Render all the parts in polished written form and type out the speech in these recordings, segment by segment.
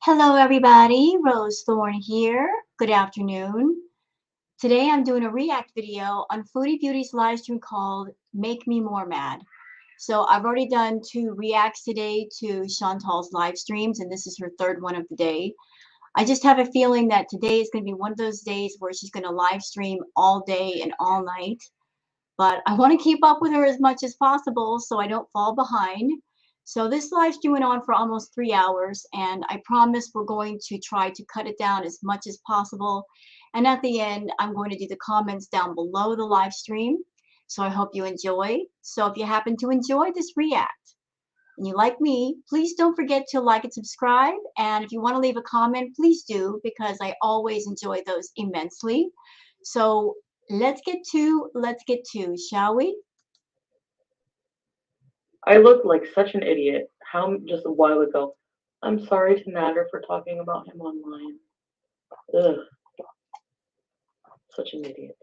Hello, everybody. Rose Thorn here. Good afternoon. Today I'm doing a react video on Foodie Beauty's live stream called Make Me More Mad. So I've already done 2 reacts today to Chantal's live streams, and this is her 3rd one of the day. I just have a feeling that today is going to be one of those days where she's going to live stream all day and all night. But I want to keep up with her as much as possible so I don't fall behind. So this live stream went on for almost 3 hours, and I promise we're going to try to cut it down as much as possible. And at the end, I'm going to do the comments down below the live stream. So I hope you enjoy. So if you happen to enjoy this react and you like me, please don't forget to like and subscribe. And if you want to leave a comment, please do, because I always enjoy those immensely. So let's get to, shall we? I look like such an idiot. Just a while ago. I'm sorry to Nader for talking about him online. Ugh. Such an idiot.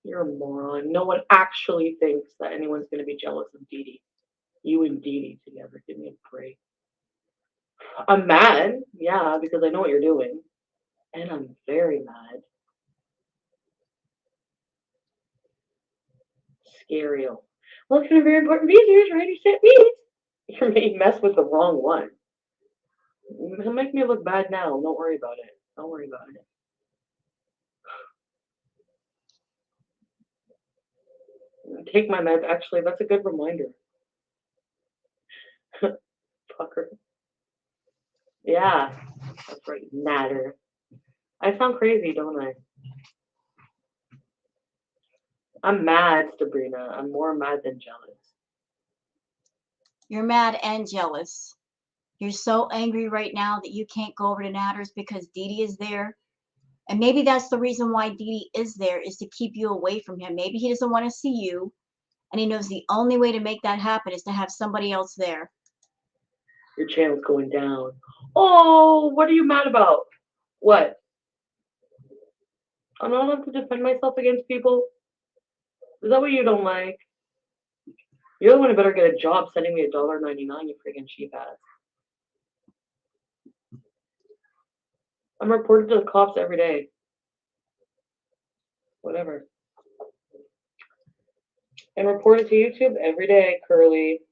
You're a moron. No one actually thinks that anyone's going to be jealous of Dee Dee. You and Dee Dee together. Give me a break. I'm mad, yeah, because I know what you're doing. And I'm very mad. Scario. Welcome to very important visitors. Ready, set, meet. You mess with the wrong one. He'll make me look bad now. Don't worry about it. Don't worry about it. Take my meds. Actually, that's a good reminder. Fucker. Yeah, that's right. Nader. I sound crazy, don't I? I'm mad, Sabrina. I'm more mad than jealous. You're mad and jealous. You're so angry right now that you can't go over to Nader's because Dee Dee is there. And maybe that's the reason why Dee Dee is there, is to keep you away from him. Maybe he doesn't want to see you, and he knows the only way to make that happen is to have somebody else there. Your channel's going down. Oh, what are you mad about? What? I'm not allowed to defend myself against people? Is that what you don't like? You're the one who better get a job sending me $1.99, you friggin' cheap ass. I'm reported to the cops every day. Whatever. And reported to YouTube every day, Curly.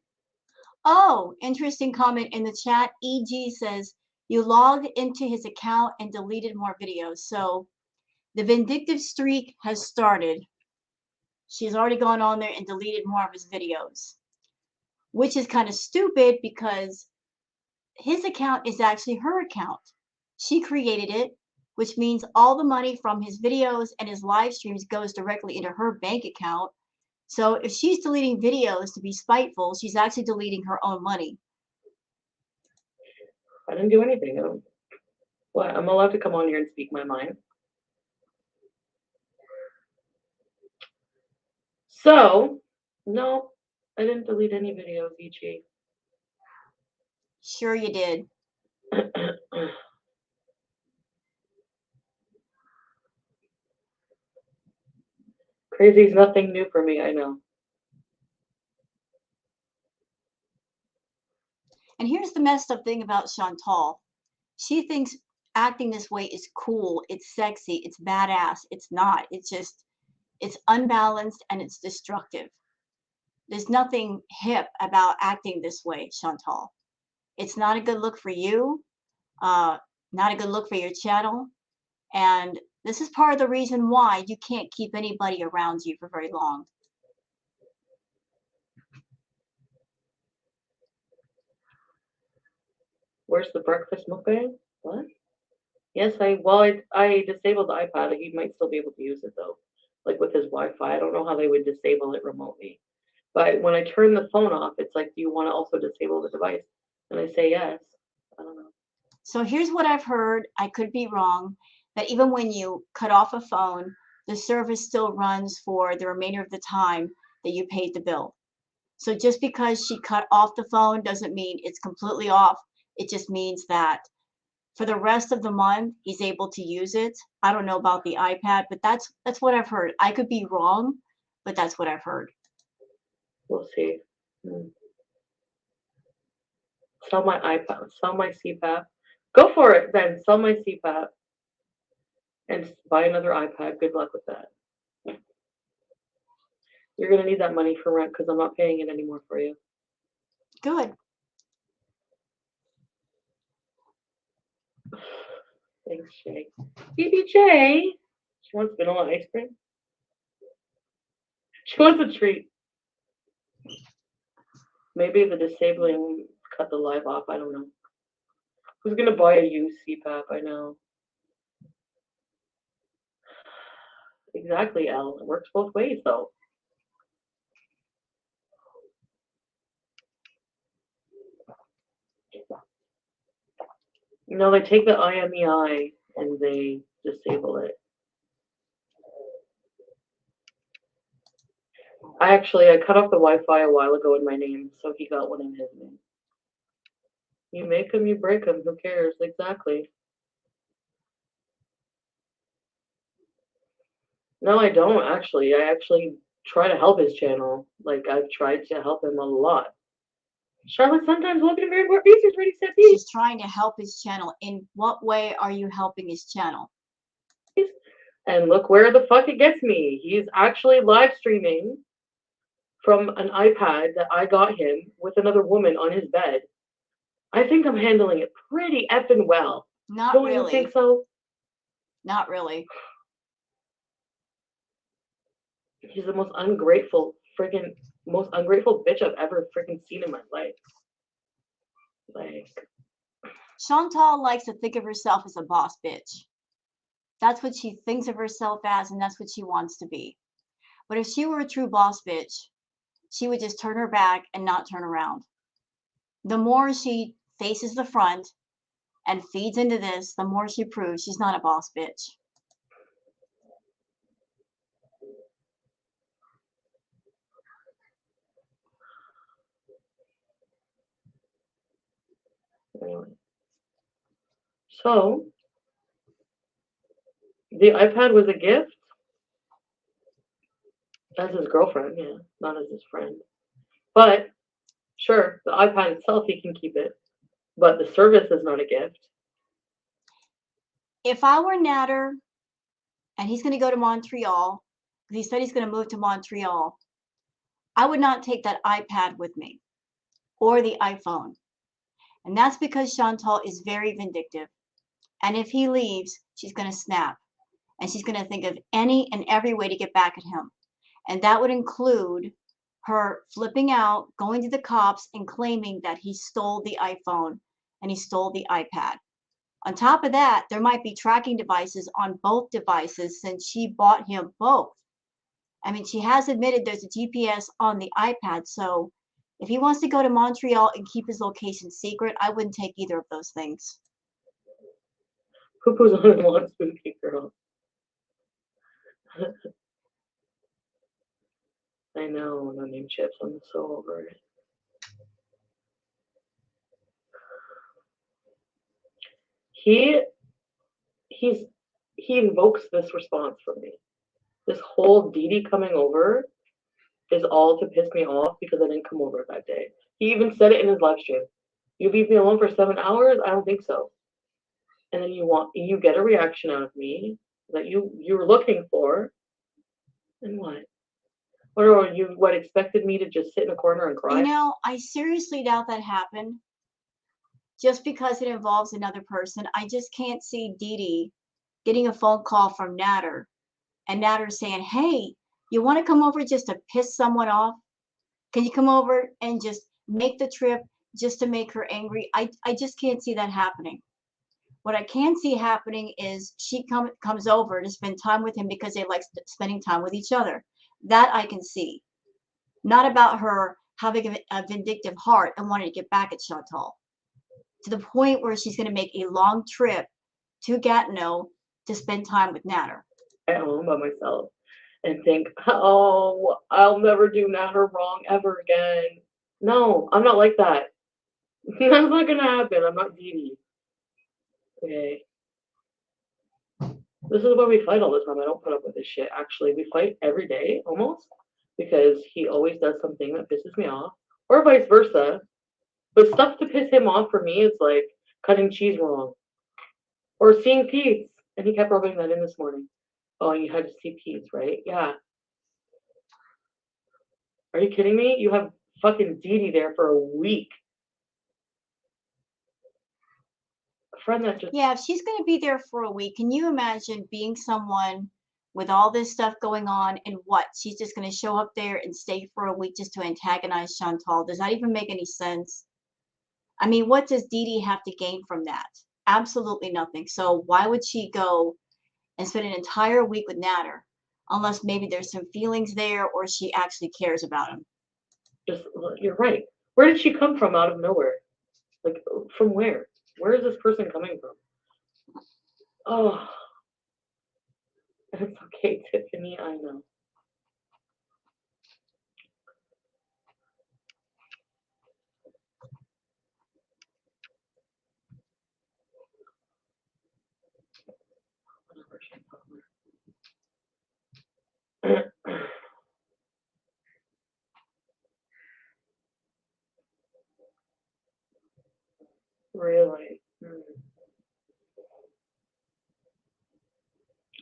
Oh, interesting comment in the chat. EG says, you logged into his account and deleted more videos. So the vindictive streak has started. She's already gone on there and deleted more of his videos, which is kind of stupid because his account is actually her account. She created it, which means all the money from his videos and his live streams goes directly into her bank account. So if she's deleting videos to be spiteful, she's actually deleting her own money. I didn't do anything. What? I'm allowed to come on here and speak my mind. So, no, I didn't delete any videos, EG. Sure you did. Crazy's nothing new for me, I know. And here's the messed up thing about Chantal. She thinks acting this way is cool, it's sexy, it's badass. It's not. It's unbalanced and it's destructive. There's nothing hip about acting this way, Chantal. It's not a good look for you, not a good look for your channel. And this is part of the reason why you can't keep anybody around you for very long. Where's the breakfast mukbang? What? Yes, I disabled the iPad. He might still be able to use it though, like with his Wi-Fi. I don't know how they would disable it remotely. But when I turn the phone off, it's like, do you want to also disable the device? And I say yes. I don't know. So here's what I've heard. I could be wrong, that even when you cut off a phone, the service still runs for the remainder of the time that you paid the bill. So just because she cut off the phone doesn't mean it's completely off. It just means that For the rest of the month, he's able to use it. I don't know about the iPad, but that's what I've heard. I could be wrong, but that's what I've heard. We'll see. Sell my iPad. Sell my CPAP. Go for it then. Sell my CPAP. And buy another iPad. Good luck with that. You're going to need that money for rent because I'm not paying it anymore for you. Good. Thanks, Jay. BBJ. She wants vanilla ice cream. She wants a treat. Maybe the disabling cut the live off. I don't know. Who's going to buy a used CPAP? I know. Exactly, Elle. It works both ways, though. You know, they take the IMEI and they disable it. I cut off the Wi-Fi a while ago in my name, so he got one in his name. You make them, you break them. Who cares? Exactly. No, I don't actually. I actually try to help his channel. Like, I've tried to help him a lot. Charlotte, sometimes welcome to very more pieces. Ready, set, piece. She's trying to help his channel. In what way are you helping his channel? And look where the fuck it gets me. He's actually live streaming from an iPad that I got him with another woman on his bed. I think I'm handling it pretty effing well. Not Don't really. you think so? Not really. He's the most ungrateful bitch I've ever freaking seen in my life. Like, Chantal likes to think of herself as a boss bitch. That's what she thinks of herself as, and that's what she wants to be. But if she were a true boss bitch, she would just turn her back and not turn around. The more she faces the front and feeds into this, the more she proves she's not a boss bitch. anyway. So, the iPad was a gift as his girlfriend, yeah, not as his friend. But, sure, the iPad itself, he can keep it. But the service is not a gift. If I were Natter and he's going to go to Montreal, he said he's going to move to Montreal, I would not take that iPad with me or the iPhone. And that's because Chantal is very vindictive. And if he leaves, she's going to snap. And she's going to think of any and every way to get back at him. And that would include her flipping out, going to the cops, and claiming that he stole the iPhone and he stole the iPad. On top of that, there might be tracking devices on both devices since she bought him both. I mean, she has admitted there's a GPS on the iPad. So if he wants to go to Montreal and keep his location secret, I wouldn't take either of those things. Who goes on and wants spooky girl? I know, no name chips. I'm so over it. He invokes this response from me. This whole Dee coming over is all to piss me off because I didn't come over that day. He even said it in his live stream. You leave me alone for 7 hours? I don't think so. And then you get a reaction out of me that you were looking for. And what? Or you expected me to just sit in a corner and cry? You know, I seriously doubt that happened. Just because it involves another person, I just can't see Dee getting a phone call from Natter and Natter saying, hey, you want to come over just to piss someone off? Can you come over and just make the trip just to make her angry? I just can't see that happening. What I can see happening is she comes over to spend time with him because they like spending time with each other. That I can see. Not about her having a vindictive heart and wanting to get back at Chantal. To the point where she's going to make a long trip to Gatineau to spend time with Natter. At home by myself and think, oh, I'll never do Natter wrong ever again. No, I'm not like that. That's not going to happen. I'm not Dee. Okay. This is why we fight all the time. I don't put up with this shit, actually. We fight every day, almost, because he always does something that pisses me off, or vice versa. But stuff to piss him off for me is like cutting cheese wrong, or seeing Pete's. And he kept rubbing that in this morning. Oh, you had to see Pete's, right? Yeah. Are you kidding me? You have fucking Dee Dee there for a week. A friend that just... Yeah, if she's going to be there for a week, can you imagine being someone with all this stuff going on and what? She's just going to show up there and stay for a week just to antagonize Chantal. Does that even make any sense? I mean, what does Dee Dee have to gain from that? Absolutely nothing. So why would she go and spend an entire week with Natter? Unless maybe there's some feelings there or she actually cares about him. Just, you're right. Where did she come from out of nowhere? Like, from where? Where is this person coming from? Oh, it's okay, Tiffany, I know. Really?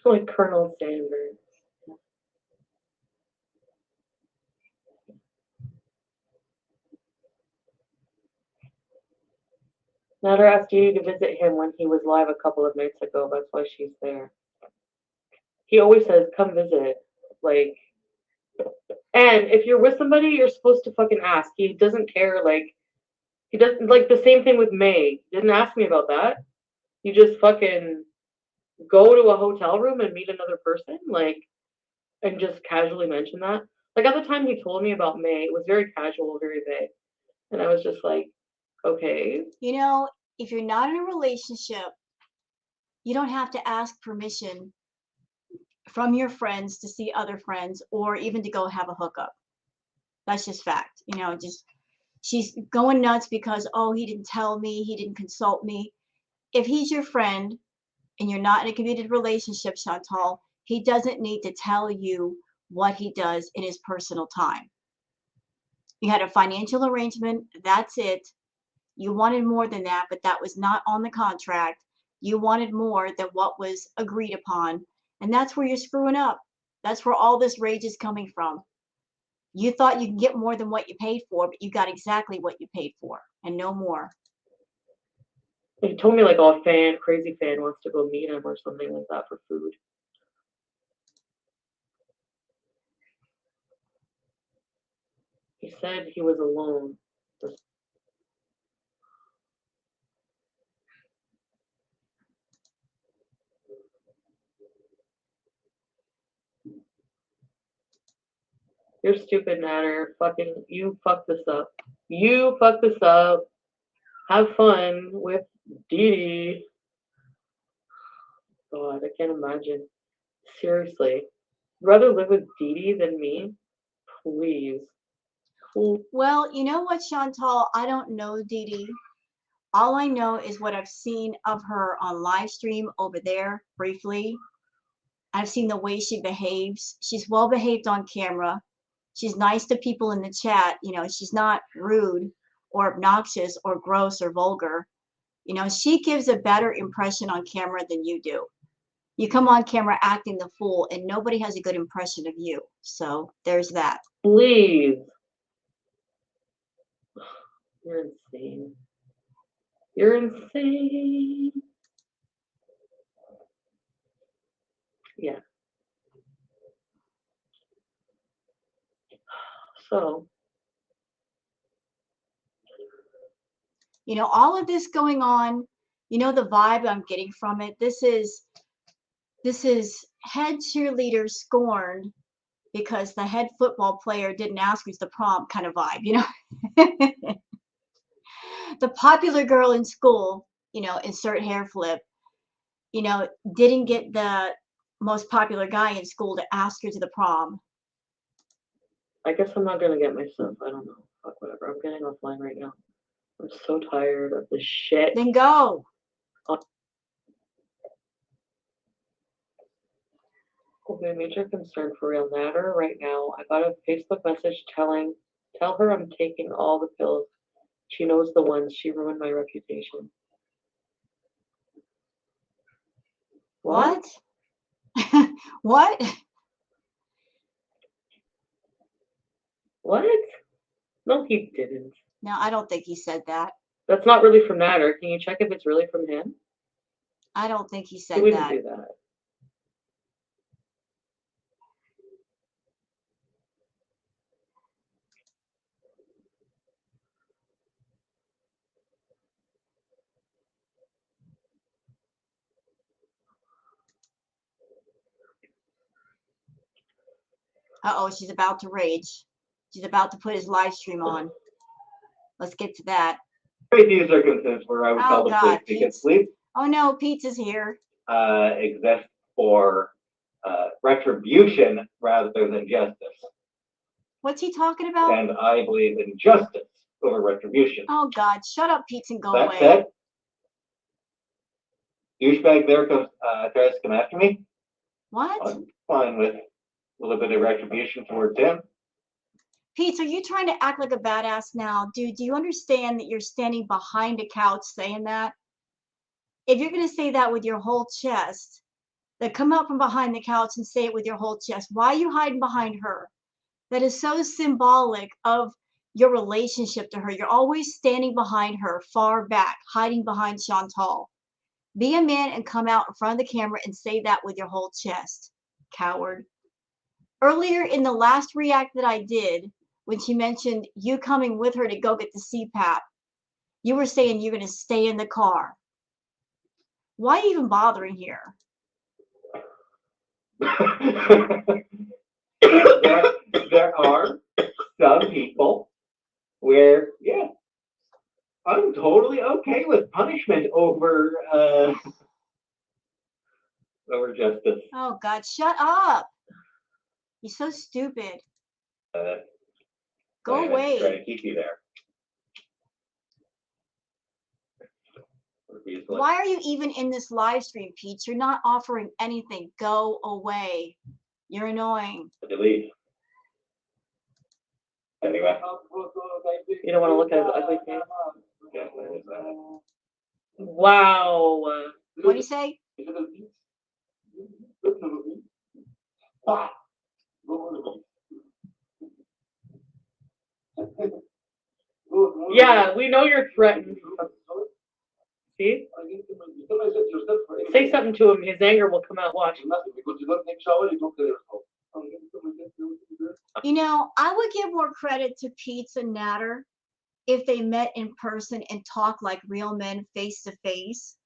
Like Colonel Sanders. Nader asked you to visit him when he was live a couple of nights ago. That's why she's there. He always says, come visit. Like, and if you're with somebody, you're supposed to fucking ask. He doesn't care. Like, he doesn't, like, the same thing with May. Didn't ask me about that. You just fucking go to a hotel room and meet another person, like, and just casually mention that. Like, at the time he told me about May, it was very casual, very vague. And I was just like, okay. You know, if you're not in a relationship, you don't have to ask permission from your friends to see other friends or even to go have a hookup. That's just fact. You know, just she's going nuts because, oh, he didn't tell me, he didn't consult me. If he's your friend and you're not in a committed relationship, Chantal, he doesn't need to tell you what he does in his personal time. You had a financial arrangement, that's it. You wanted more than that, but that was not on the contract. You wanted more than what was agreed upon. And that's where you're screwing up. That's where all this rage is coming from. You thought you could get more than what you paid for, but you got exactly what you paid for and no more. He told me like, oh, crazy fan wants to go meet him or something like that for food. He said he was alone. You're stupid, Natter. Fucking, you fucked this up. You fucked this up. Have fun with Dee Dee. God, I can't imagine. Seriously. Rather live with Dee Dee than me? Please. Cool. Well, you know what, Chantal? I don't know Dee Dee. All I know is what I've seen of her on Livestream over there briefly. I've seen the way she behaves. She's well behaved on camera. She's nice to people in the chat. You know, she's not rude or obnoxious or gross or vulgar. You know, she gives a better impression on camera than you do. You come on camera acting the fool and nobody has a good impression of you. So there's that. Please. You're insane. You're insane. Yeah. So. You know, all of this going on, you know, the vibe I'm getting from it. This is head cheerleader scorned because the head football player didn't ask who's the prom kind of vibe, you know. The popular girl in school, you know, insert hair flip, you know, didn't get the most popular guy in school to ask her to the prom. I guess I'm not gonna get myself. I don't know. Fuck whatever. I'm getting offline right now. I'm so tired of this shit. Then go. Okay, major concern for real Natter right now. I got a Facebook message tell her I'm taking all the pills. She knows the ones. She ruined my reputation. What? What? What? No, he didn't. No, I don't think he said that. That's not really from Natter. Can you check if it's really from him? I don't think he He said wouldn't that. do that. Uh-oh, she's about to rage. She's about to put his live stream on. Let's get to that. Very few circumstances where I would Oh, call the God, police because Pete's- police Oh no, Pizza's here. exist for retribution rather than justice. What's he talking about? And I believe in justice over retribution. Oh God, shut up, Pizza, and go That away. said, douchebag there comes tries to come after me. What? I'm fine with a little bit of retribution towards him. Pete, are you trying to act like a badass now? Dude, do you understand that you're standing behind a couch saying that? If you're going to say that with your whole chest, then come out from behind the couch and say it with your whole chest. Why are you hiding behind her? That is so symbolic of your relationship to her. You're always standing behind her, far back, hiding behind Chantal. Be a man and come out in front of the camera and say that with your whole chest, coward. Earlier in the last react that I did, when she mentioned you coming with her to go get the CPAP, you were saying you're going to stay in the car. Why are you even bothering here? there are some people where, yeah, I'm totally okay with punishment over over justice. Oh God, shut up. You're so stupid. Go Trying away. to keep you there. Why are you even in this live stream, Pete? You're not offering anything. Go away. You're annoying. Delete. Anyway. You don't want to look at his ugly face? Yeah, there is that. Wow. What do you say? Yeah, we know you're threatened. See? Say something to him. His anger will come out. Watch. You know, I would give more credit to Pete's and Natter if they met in person and talked like real men face to face.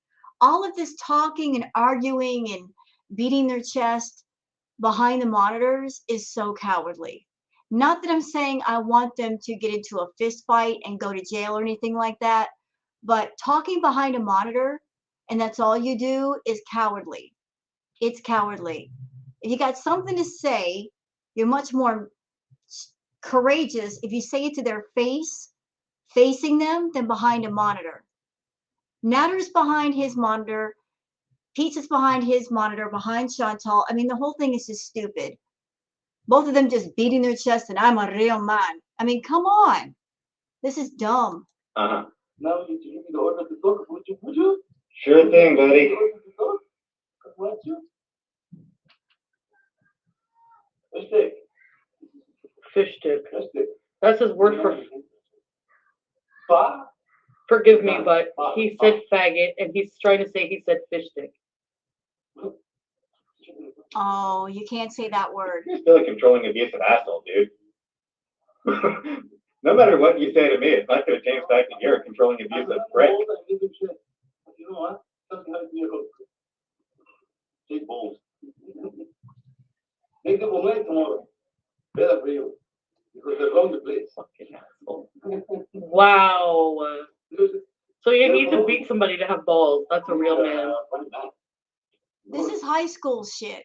All of this talking and arguing and beating their chest behind the monitors is so cowardly. Not that I'm saying I want them to get into a fist fight and go to jail or anything like that, but talking behind a monitor and that's all you do is cowardly. It's cowardly. If you got something to say, you're much more courageous if you say it to their face, facing them, than behind a monitor. Natter's behind his monitor. Pete's is behind his monitor, behind Chantal. I mean, the whole thing is just stupid. Both of them just beating their chest and I'm a real man. I mean, come on. This is dumb. Uh-huh. Sure thing, buddy. Fish stick. That's his word for. Forgive me, but he said faggot, and he's trying to say he said fish stick. Oh, you can't say that word. You're still a controlling, abusive asshole, dude. No matter what you say to me, it's not going to change the fact that you're a controlling, abusive prick. Take balls. Make the moment tomorrow better for you because they're wrong the place. Wow. So you need to beat somebody to have balls. That's a real man. This is high school shit.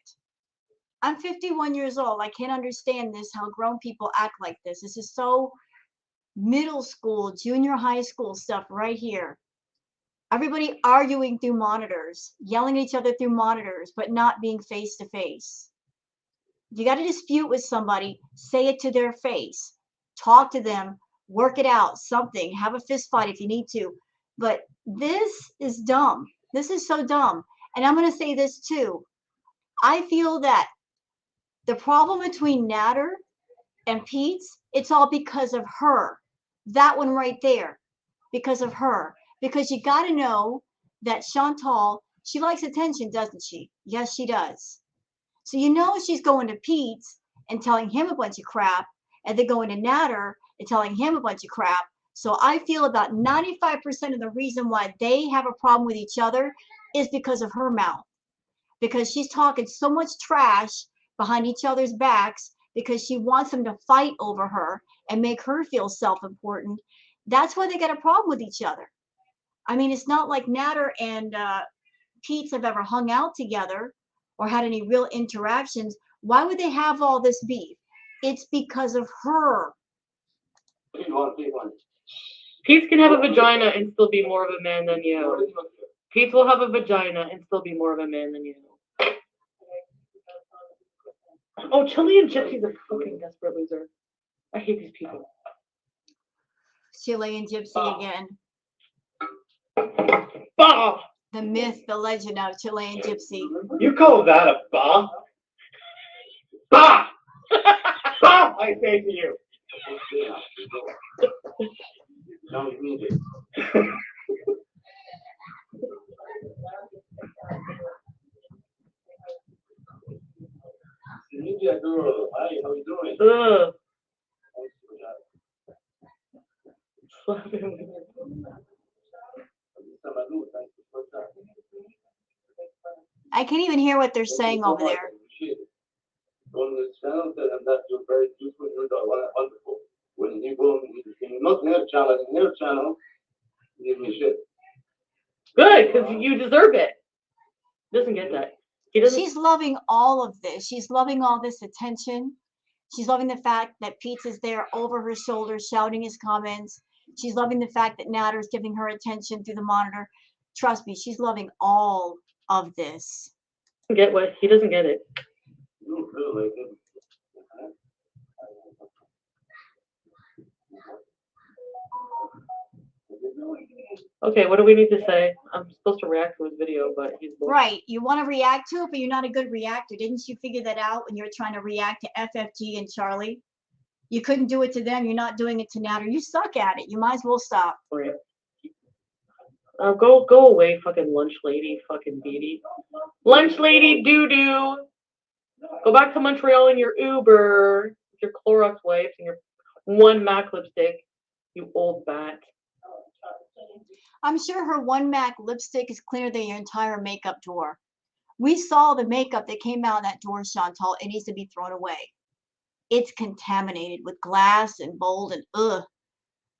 I'm 51 years old. I can't understand this, how grown people act like this. This is so middle school, junior high school stuff right here. Everybody arguing through monitors, yelling at each other through monitors, but not being face to face. If you got a dispute with somebody, say it to their face. Talk to them, work it out, something. Have a fist fight if you need to. But this is dumb. This is so dumb. And I'm going to say this too. I feel that the problem between Natter and Pete's, it's all because of her. That one right there, because of her. Because you got to know that Chantal, she likes attention, doesn't she? Yes, she does. So you know she's going to Pete's and telling him a bunch of crap, and then going to Natter and telling him a bunch of crap. So I feel about 95% of the reason why they have a problem with each other is because of her mouth. Because she's talking so much trash behind each other's backs because she wants them to fight over her and make her feel self-important. That's why they got a problem with each other. I mean, it's not like Natter and Pete's have ever hung out together or had any real interactions. Why would they have all this beef? It's because of her. Pete's can have a vagina and still be more of a man than you. Pete's will have a vagina and still be more of a man than you. Oh, Chilean Gypsy's a fucking desperate loser. I hate these people. Chilean Gypsy again. Bah! The myth, the legend of Chilean Gypsy. You call that a bah? Bah! Bah! I say to you. No, you need it. Media girl, hi, how you doing? Ugh. I can't even hear what they're saying over there. On this channel, tell them that you're very useful, you're wonderful. When you go, not in their channel, give me shit. Good, because you deserve it. Doesn't get that. He doesn't. She's loving all of this. She's loving all this attention. She's loving the fact that Pete is there over her shoulder shouting his comments. She's loving the fact that Natter's giving her attention through the monitor. Trust me, she's loving all of this. Get what? He doesn't get it. You feel like it. Okay, what do we need to say? I'm supposed to react to his video, but he's bored. Right. You want to react to it, but you're not a good reactor. Didn't you figure that out when you were trying to react to FFG and Charlie? You couldn't do it to them. You're not doing it to Natter. You suck at it. You might as well stop. Right. Go away, fucking lunch lady, fucking beady. Lunch lady doo-doo. Go back to Montreal in your Uber with your Clorox wipes and your one MAC lipstick, you old bat. I'm sure her one MAC lipstick is cleaner than your entire makeup drawer. We saw the makeup that came out of that drawer, Chantal. It needs to be thrown away. It's contaminated with glass and mold and ugh.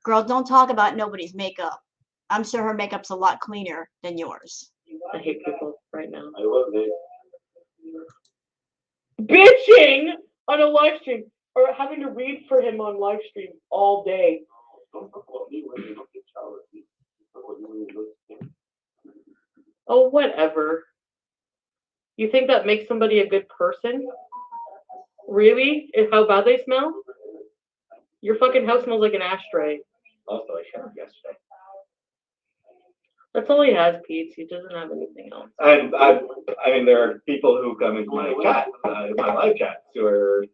Girl, don't talk about nobody's makeup. I'm sure her makeup's a lot cleaner than yours. I hate people right now. I will be. Bitching on a live stream or having to read for him on live stream all day. Don't talk about me when you look at Charlotte. Talk about you when you look at him. Oh, whatever. You think that makes somebody a good person? Really? How bad they smell? Your fucking house smells like an ashtray. Also, I showered yesterday. That's all he has, Pete. He doesn't have anything else. And I mean, there are people who come into my chat, my live chats, who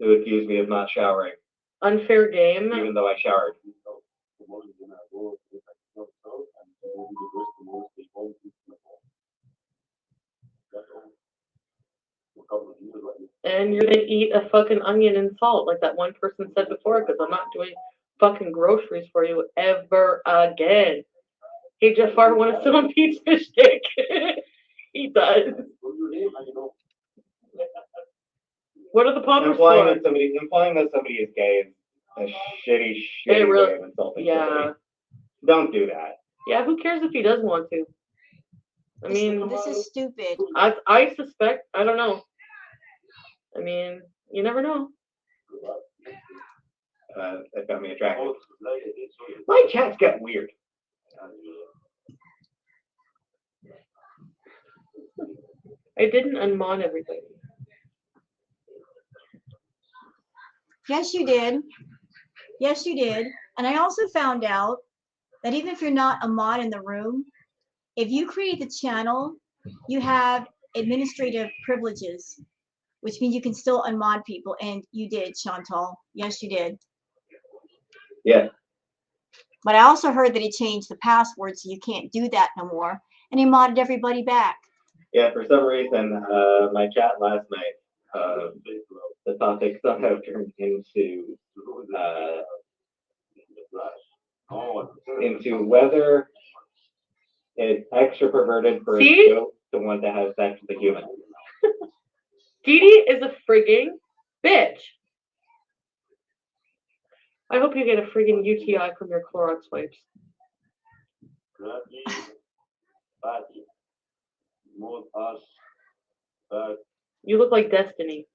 accuse me of not showering, Unfair game. even though I showered. And you're gonna eat a fucking onion and salt, like that one person said before, because I'm not doing fucking groceries for you ever again. Hey, Jafar, want to sit on Pete's fish stick? He does. What are the poppers Implying for? that somebody is gay is a shitty really- way of insulting Yeah. somebody. Don't do that. Yeah, who cares if he does want to? I mean, This is stupid. I suspect, I don't know. I mean, you never know. That got me attracted. My chats get weird. I didn't unmod everybody. Yes, you did. Yes, you did. And I also found out that even if you're not a mod in the room, if you create the channel, you have administrative privileges, which means you can still unmod people. And you did, Chantal. Yes, you did. Yeah. But I also heard that he changed the password, so you can't do that no more. And he modded everybody back. Yeah, for some reason, my chat last night, the topic somehow turned into whether it's extra perverted for a goat to want to have sex with a human. Dee Dee is a frigging bitch. I hope you get a friggin' UTI from your Clorox wipes. You look like Destiny.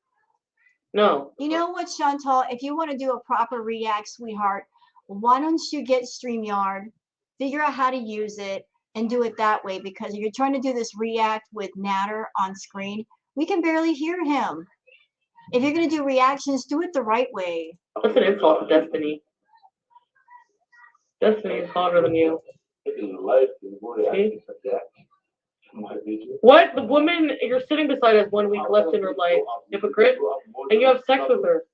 No. You know what, Chantal? If you want to do a proper React, sweetheart, why don't you get StreamYard, figure out how to use it, and do it that way? Because if you're trying to do this React with Natter on screen, we can barely hear him. If you're going to do reactions, do it the right way. That's an insult to Destiny. Destiny is hotter than you. See? What? The woman you're sitting beside has 1 week left in her life, hypocrite, and you have sex with her.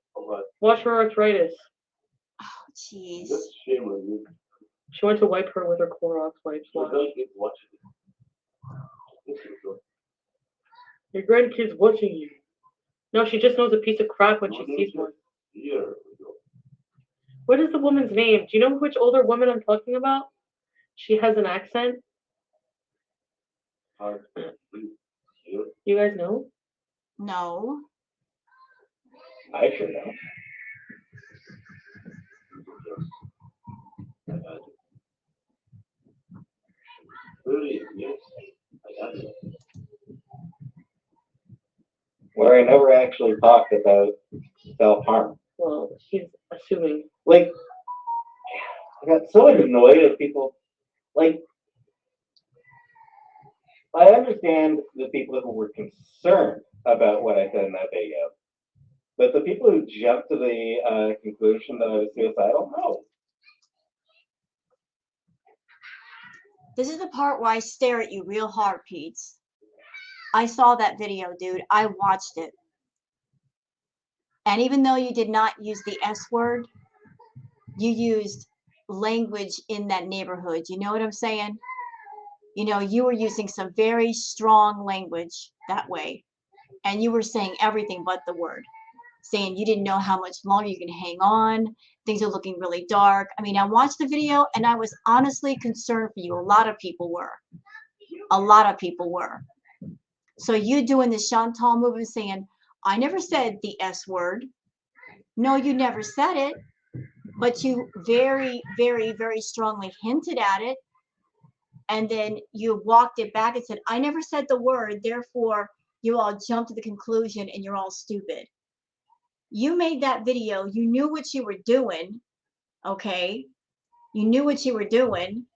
Watch her arthritis. Oh, jeez. She went to wipe her with her Clorox wipes. Watch. Your grandkid's watching you. No, she just knows a piece of crap when she sees one. What is the woman's name? Do you know which older woman I'm talking about? She has an accent. You guys know? No. I should know. Where I never actually talked about self-harm. Well, she's assuming. Like, I got so annoyed at people. Like, I understand the people who were concerned about what I said in that video, but the people who jumped to the conclusion that I was suicidal, no. This is the part where I stare at you real hard, Pete's. I saw that video, dude. I watched it. And even though you did not use the S word, you used language in that neighborhood. You know what I'm saying? You know, you were using some very strong language that way. And you were saying everything but the word. Saying you didn't know how much longer you can hang on. Things are looking really dark. I mean, I watched the video and I was honestly concerned for you. A lot of people were. A lot of people were. So you doing the Chantal move and saying, I never said the S word. No, you never said it. But you very, very, very strongly hinted at it. And then you walked it back and said, I never said the word. Therefore, you all jumped to the conclusion and you're all stupid. You made that video. You knew what you were doing. Okay. You knew what you were doing.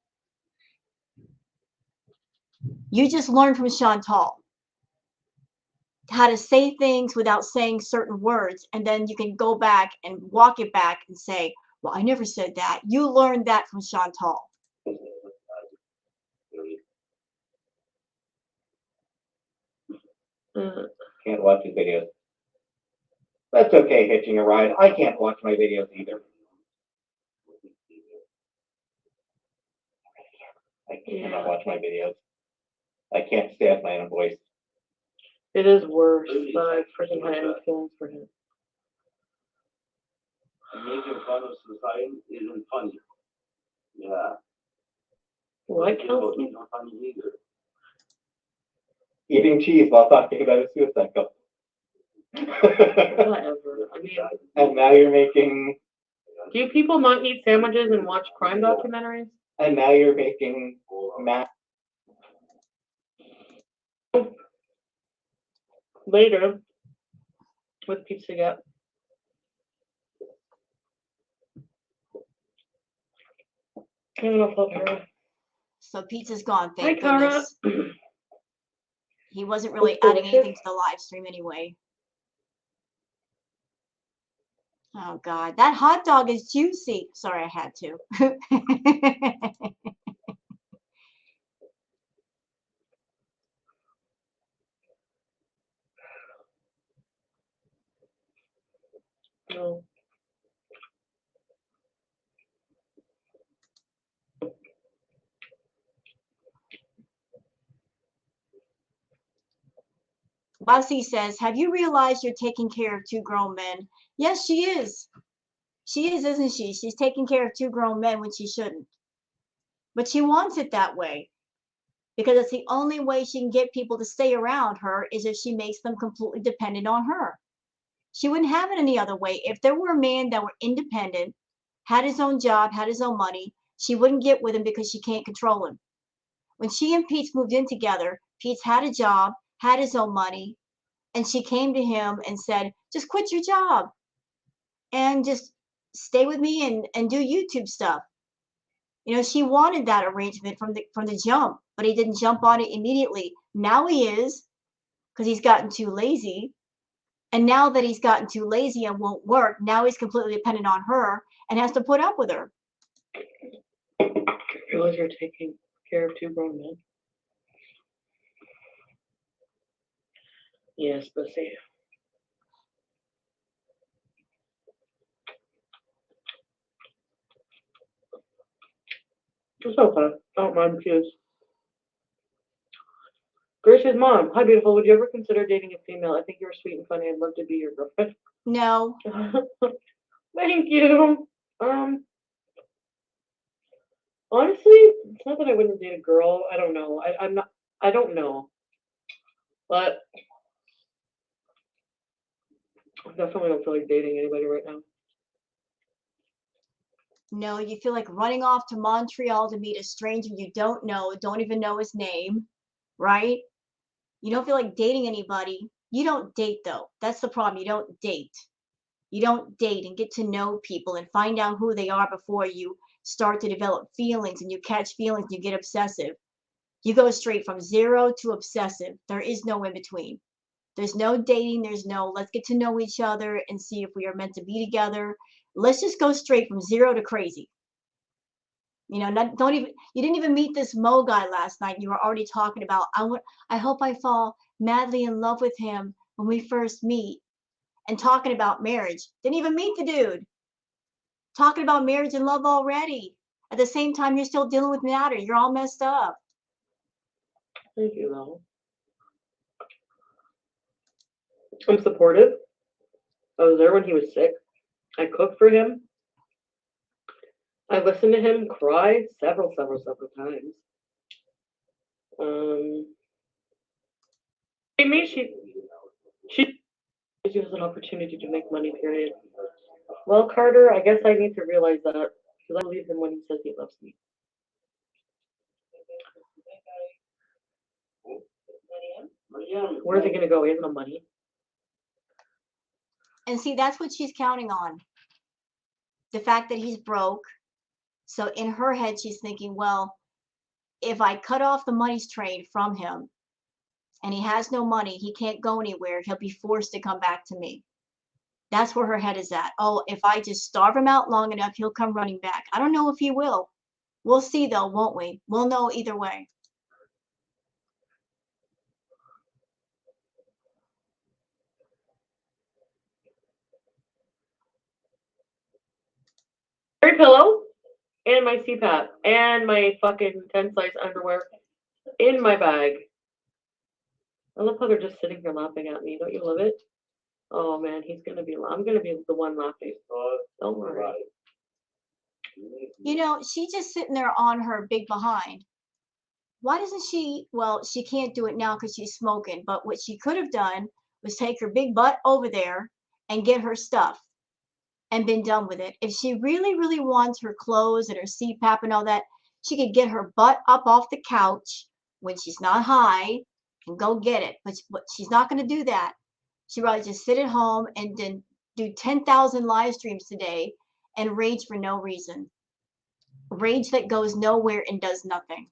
You just learned from Chantal how to say things without saying certain words. And then you can go back and walk it back and say, well, I never said that. You learned that from Chantal. Can't watch his videos. That's okay, hitching a ride. I can't watch my videos either. I cannot watch my videos. I can't stand my own voice. It is worse, but I freaking had any feelings for him. Making fun of society isn't funny. Yeah. What, Kelsey? It's not funny either. Eating cheese while talking about a suicide couple. Whatever. I mean, And now you're making. do people not eat sandwiches and watch crime documentaries? And now you're making math. Later, with Pizza Gap. I don't know if I'll Kara. So pizza's gone. Hi, Thank Kara. goodness. He wasn't really It's adding delicious. anything to the live stream anyway. Oh God, that hot dog is juicy. Sorry, I had to. No. Bossy says, have you realized you're taking care of 2 grown men? Yes, she is. She is, isn't she? She's taking care of 2 grown men when she shouldn't. But she wants it that way because it's the only way she can get people to stay around her is if she makes them completely dependent on her. She wouldn't have it any other way. If there were a man that were independent, had his own job, had his own money, she wouldn't get with him because she can't control him. When she and Pete's moved in together, Pete's had a job, had his own money, and she came to him and said, just quit your job and just stay with me and do YouTube stuff. You know, she wanted that arrangement from the jump, but he didn't jump on it immediately. Now he is, because he's gotten too lazy. And now that he's gotten too lazy and won't work, now he's completely dependent on her and has to put up with her. I realize you're taking care of 2 grown men. Yes, Bussy. It's okay. I don't mind cues. Grace's mom. Hi, beautiful. Would you ever consider dating a female? I think you're sweet and funny. I'd love to be your girlfriend. No. Thank you. Honestly, it's not that I wouldn't date a girl. I don't know. I'm not. I don't know. But I definitely don't feel like dating anybody right now. No, you feel like running off to Montreal to meet a stranger you don't know, don't even know his name, right? You don't feel like dating anybody. You don't date, though. That's the problem. You don't date. You don't date and get to know people and find out who they are before you start to develop feelings and you catch feelings and you get obsessive. You go straight from 0 to obsessive. There is no in between. There's no dating. There's no let's get to know each other and see if we are meant to be together. Let's just go straight from 0 to crazy. You know, don't even you didn't even meet this Mo guy last night. You were already talking about I hope I fall madly in love with him when we first meet and talking about marriage. Didn't even meet the dude. Talking about marriage and love already. At the same time, you're still dealing with matter. You're all messed up. Thank you, though. I'm supportive. I was there when he was sick. I cooked for him. I listened to him cry several times. She gives us an opportunity to make money, period. Well, Carter, I guess I need to realize that because I believe him when he says he loves me. Where's he gonna go? He has no money. And see, that's what she's counting on. The fact that he's broke. So in her head, she's thinking, well, if I cut off the money train from him and he has no money, he can't go anywhere. He'll be forced to come back to me. That's where her head is at. Oh, if I just starve him out long enough, he'll come running back. I don't know if he will. We'll see, though, won't we? We'll know either way. Every pillow and my CPAP and my fucking 10 size underwear in my bag. I love how they're just sitting here laughing at me. Don't you love it? Oh man, I'm gonna be the one laughing. Don't worry. You know, she's just sitting there on her big behind. Why doesn't she? Well, she can't do it now because she's smoking. But what she could have done was take her big butt over there and get her stuff and been done with it. If she really, really wants her clothes and her CPAP and all that, she could get her butt up off the couch when she's not high and go get it. But she's not going to do that. She'd rather just sit at home and then do 10,000 live streams today and rage for no reason. Rage that goes nowhere and does nothing.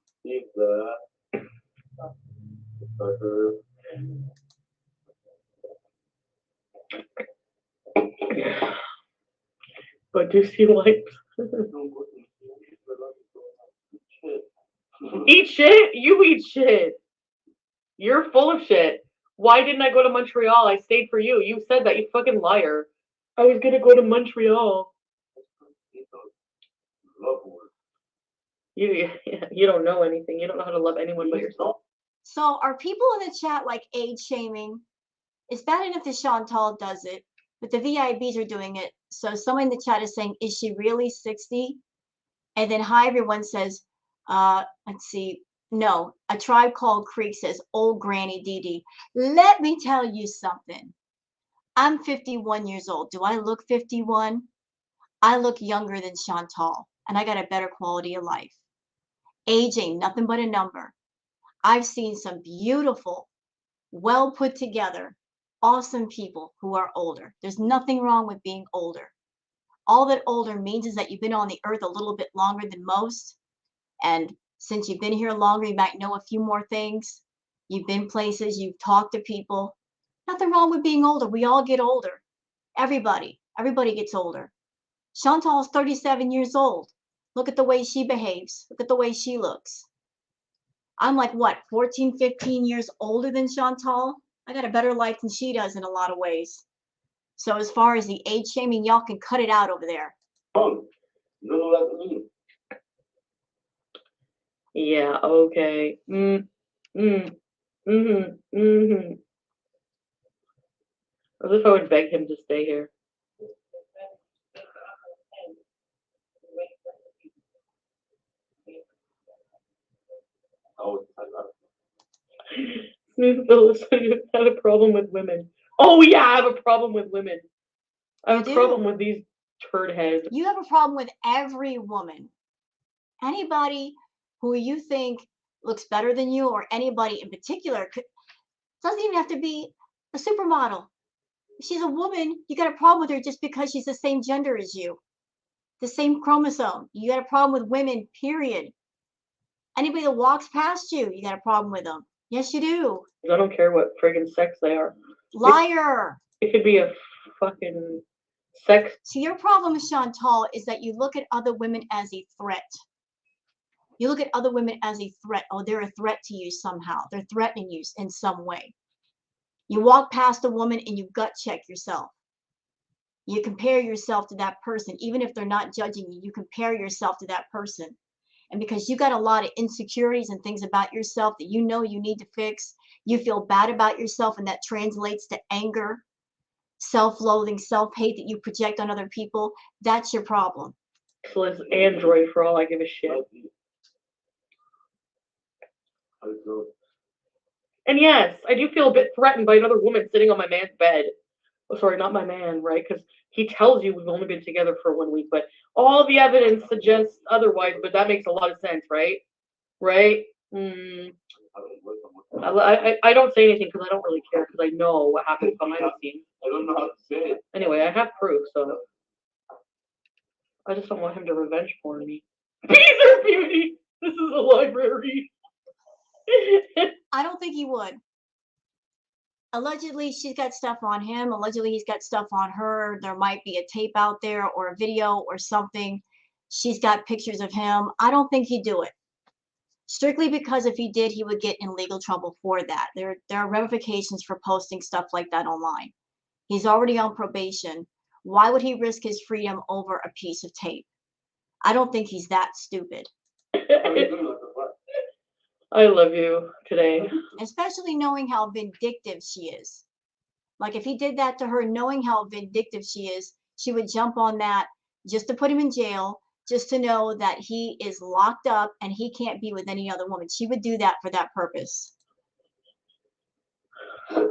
But do see wipes. Eat shit? You eat shit. You're full of shit. Why didn't I go to Montreal? I stayed for you. You said that, you fucking liar. I was gonna go to Montreal. You don't know anything. You don't know how to love anyone but yourself. So are people in the chat like age shaming? It's bad enough that Chantal does it, but the VIBs are doing it. So someone in the chat is saying, is she really 60? And then hi, everyone says, let's see. No, a tribe called Creek says, old Granny Dee Dee. Let me tell you something. I'm 51 years old. Do I look 51? I look younger than Chantal, and I got a better quality of life. Age ain't nothing but a number. I've seen some beautiful, well put together, awesome people who are older. There's nothing wrong with being older. All that older means is that you've been on the earth a little bit longer than most. And since you've been here longer, you might know a few more things. You've been places, you've talked to people. Nothing wrong with being older. We all get older. Everybody gets older. Chantal's 37 years old. Look at the way she behaves. Look at the way she looks. I'm like, what, 14, 15 years older than Chantal? I got a better life than she does in a lot of ways. So as far as the age shaming, y'all can cut it out over there. Yeah, okay. As if I would beg him to stay here. Smooth Phillips, you had a problem with women. Oh yeah, I have a problem with women. I have a problem with these turd heads. You have a problem with every woman. Anybody who you think looks better than you, or anybody in particular, doesn't even have to be a supermodel. If she's a woman, you got a problem with her just because she's the same gender as you, the same chromosome. You got a problem with women, period. Anybody that walks past you, you got a problem with them. Yes, you do. I don't care what friggin' sex they are. Liar. It could be a fucking sex. So your problem, Chantal, is that you look at other women as a threat. You look at other women as a threat. Oh, they're a threat to you somehow. They're threatening you in some way. You walk past a woman and you gut check yourself. You compare yourself to that person. Even if they're not judging you, you compare yourself to that person. And because you got a lot of insecurities and things about yourself that you know you need to fix, you feel bad about yourself, and that translates to anger, self-loathing, self-hate that you project on other people. That's your problem. Useless android for all I give a shit. And yes, I do feel a bit threatened by another woman sitting on my man's bed. Oh, sorry, not my man, right? Because he tells you we've only been together for 1 week, but all the evidence suggests otherwise, but that makes a lot of sense, right? Right? I don't say anything because I don't really care, because I know what happens behind the scenes. I don't know how to say it. Anyway, I have proof, so I just don't want him to revenge porn me. Peace beauty! This is a library. I don't think he would. Allegedly, she's got stuff on him. Allegedly, he's got stuff on her. There might be a tape out there or a video or something. She's got pictures of him. I don't think he'd do it. Strictly because if he did, he would get in legal trouble for that. There are ramifications for posting stuff like that online. He's already on probation. Why would he risk his freedom over a piece of tape? I don't think he's that stupid. I love you today. Especially knowing how vindictive she is. Like if he did that to her, knowing how vindictive she is, she would jump on that just to put him in jail, just to know that he is locked up and he can't be with any other woman. She would do that for that purpose. I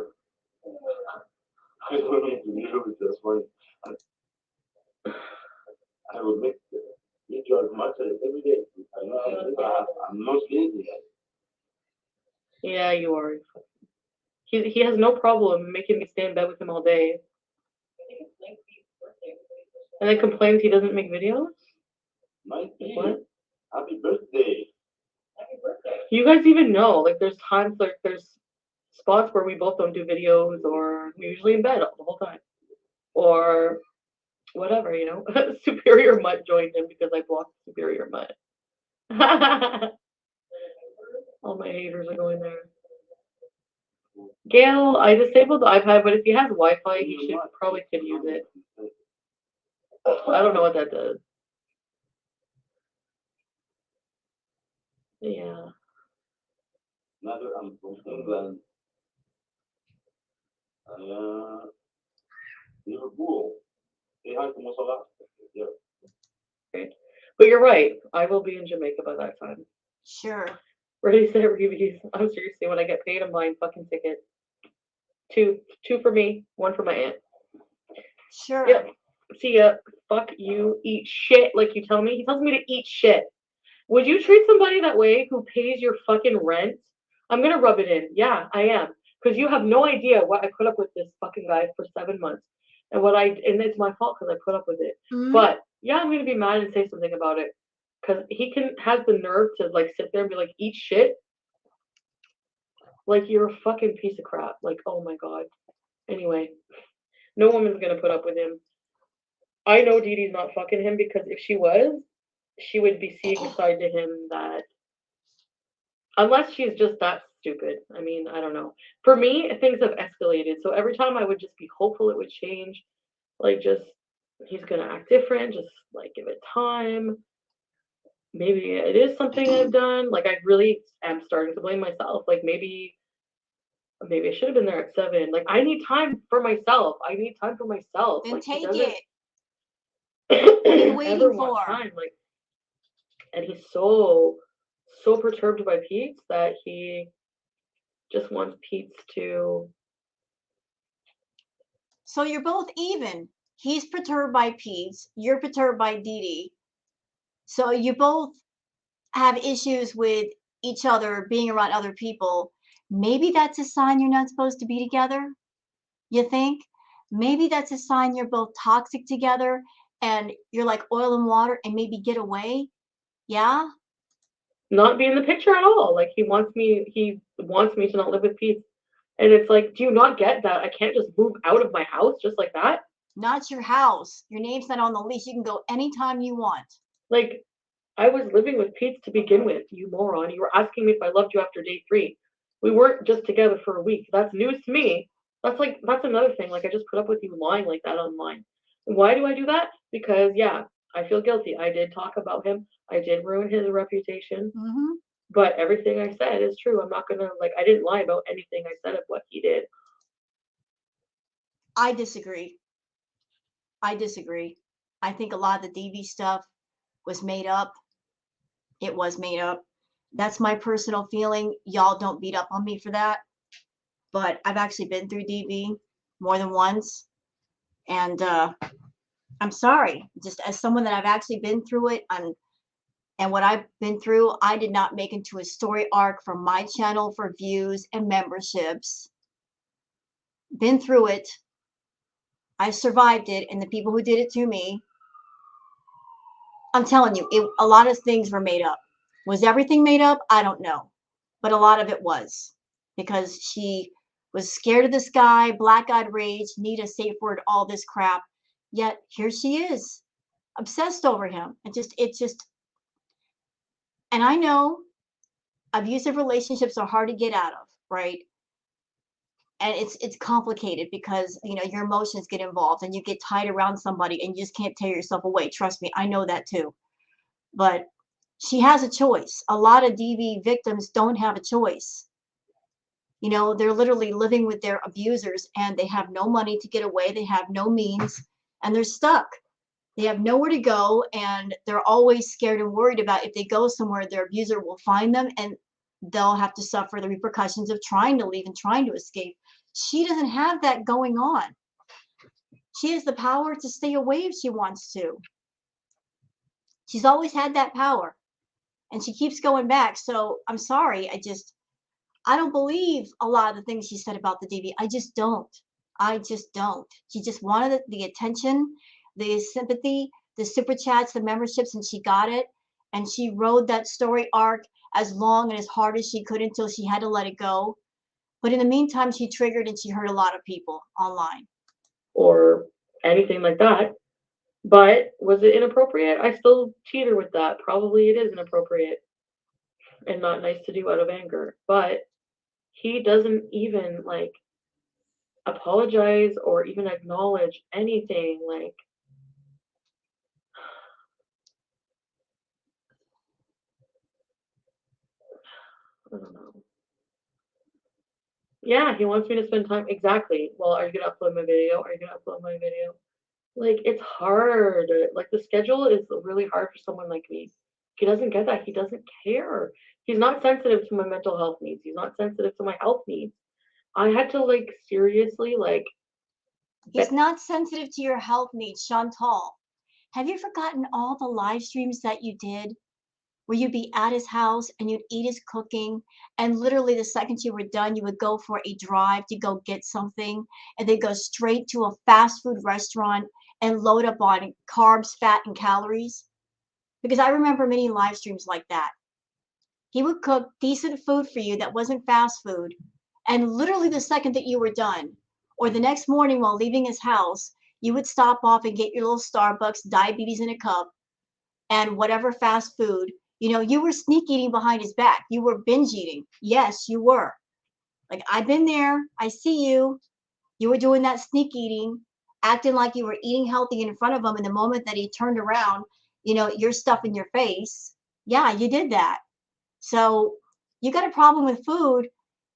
will make you as much as every day. I'm not lazy. Yeah, you are. He has no problem making me stay in bed with him all day. And then complains he doesn't make videos? What? Happy birthday. You guys even know, like there's times like there's spots where we both don't do videos, or we're usually in bed the whole time, or whatever, you know. Superior Mutt joined him because I blocked Superior Mutt. All my haters are going there. Gail, I disabled the iPad, but if he has Wi-Fi, he should probably could use it. I don't know what that does. Yeah. Another, I'm from England. Liverpool. Say hi to Musala. Yeah. Great. But you're right. I will be in Jamaica by that time. Sure. Ready, set, reviews. I'm seriously, when I get paid, I'm buying fucking tickets. Two for me, one for my aunt. Sure. Yep. See ya. Fuck you. Eat shit like you tell me. He tells me to eat shit. Would you treat somebody that way who pays your fucking rent? I'm gonna rub it in. Yeah, I am. Because you have no idea what I put up with this fucking guy for 7 months. And and it's my fault because I put up with it. Mhm. But yeah, I'm gonna be mad and say something about it. Because he has the nerve to like sit there and be like, eat shit. Like you're a fucking piece of crap. Like, oh my god. Anyway, no woman's gonna put up with him. I know Dee Dee's not fucking him because if she was, she would be seeing a side to him that, unless she's just that stupid. I mean, I don't know. For me, things have escalated. So every time I would just be hopeful it would change. Like, just, he's gonna act different. Just like give it time. Maybe it is something I've done. Like, I really am starting to blame myself. Like, maybe I should have been there at 7. Like, I need time for myself. I need time for myself. Then Like, he take doesn't it. What are you waiting ever want for? time. Like, and he's so perturbed by Pete's that he just wants Pete's to. So you're both even. He's perturbed by Pete's. You're perturbed by Dee Dee. So you both have issues with each other being around other people. Maybe that's a sign you're not supposed to be together. You think? Maybe that's a sign you're both toxic together and you're like oil and water and maybe get away. Yeah? Not be in the picture at all. Like, he wants me to not live with Pete. And it's like, do you not get that I can't just move out of my house just like that? Not your house. Your name's not on the lease. You can go anytime you want. Like, I was living with Pete to begin with, you moron. You were asking me if I loved you after day 3. We weren't just together for a week. That's news to me. That's another thing. Like, I just put up with you lying like that online. Why do I do that? Because, yeah, I feel guilty. I did talk about him. I did ruin his reputation. Mm-hmm. But everything I said is true. I'm not gonna, like, I didn't lie about anything I said of what he did. I disagree. I think a lot of the DV stuff was made up. It was made up. That's my personal feeling. Y'all don't beat up on me for that. But I've actually been through DV more than once. And I'm sorry. Just as someone that I've actually been through it, and what I've been through, I did not make into a story arc for my channel for views and memberships. Been through it. I survived it, and the people who did it to me, I'm telling you, a lot of things were made up. Was everything made up? I don't know. But a lot of it was. Because she was scared of this guy, black-eyed rage, need a safe word, all this crap. Yet here she is, obsessed over him. And I know abusive relationships are hard to get out of, right? And it's complicated because, you know, your emotions get involved and you get tied around somebody and you just can't tear yourself away. Trust me, I know that too. But she has a choice. A lot of DV victims don't have a choice. You know, they're literally living with their abusers and they have no money to get away. They have no means and they're stuck. They have nowhere to go and they're always scared and worried about if they go somewhere, their abuser will find them and they'll have to suffer the repercussions of trying to leave and trying to escape. She doesn't have that going on. She has the power to stay away if she wants to. She's always had that power and she keeps going back. So I'm sorry. I don't believe a lot of the things she said about the DV. I just don't. She just wanted the attention, the sympathy, the super chats, the memberships, and she got it. And she rode that story arc as long and as hard as she could until she had to let it go. But in the meantime, she triggered and she hurt a lot of people online. Or anything like that. But was it inappropriate? I still cheat her with that. Probably it is inappropriate and not nice to do out of anger. But he doesn't even like apologize or even acknowledge anything. Like, I don't know. Yeah, he wants me to spend time. Exactly. Well, are you gonna upload my video? Are you gonna upload my video? Like, it's hard. Like, the schedule is really hard for someone like me. He doesn't get that. He doesn't care. He's not sensitive to my mental health needs. He's not sensitive to my health needs. I had to like seriously like. He's not sensitive to your health needs, Chantal. Have you forgotten all the live streams that you did where you'd be at his house and you'd eat his cooking, and literally the second you were done, you would go for a drive to go get something, and then go straight to a fast food restaurant and load up on carbs, fat, and calories? Because I remember many live streams like that. He would cook decent food for you that wasn't fast food, and literally the second that you were done, or the next morning while leaving his house, you would stop off and get your little Starbucks diabetes in a cup and whatever fast food. You were sneak eating behind his back. You were binge eating. Yes, you were. Like, I've been there. I see you. You were doing that sneak eating, acting like you were eating healthy in front of him. And the moment that he turned around, you're stuffing your face. Yeah, you did that. So you got a problem with food.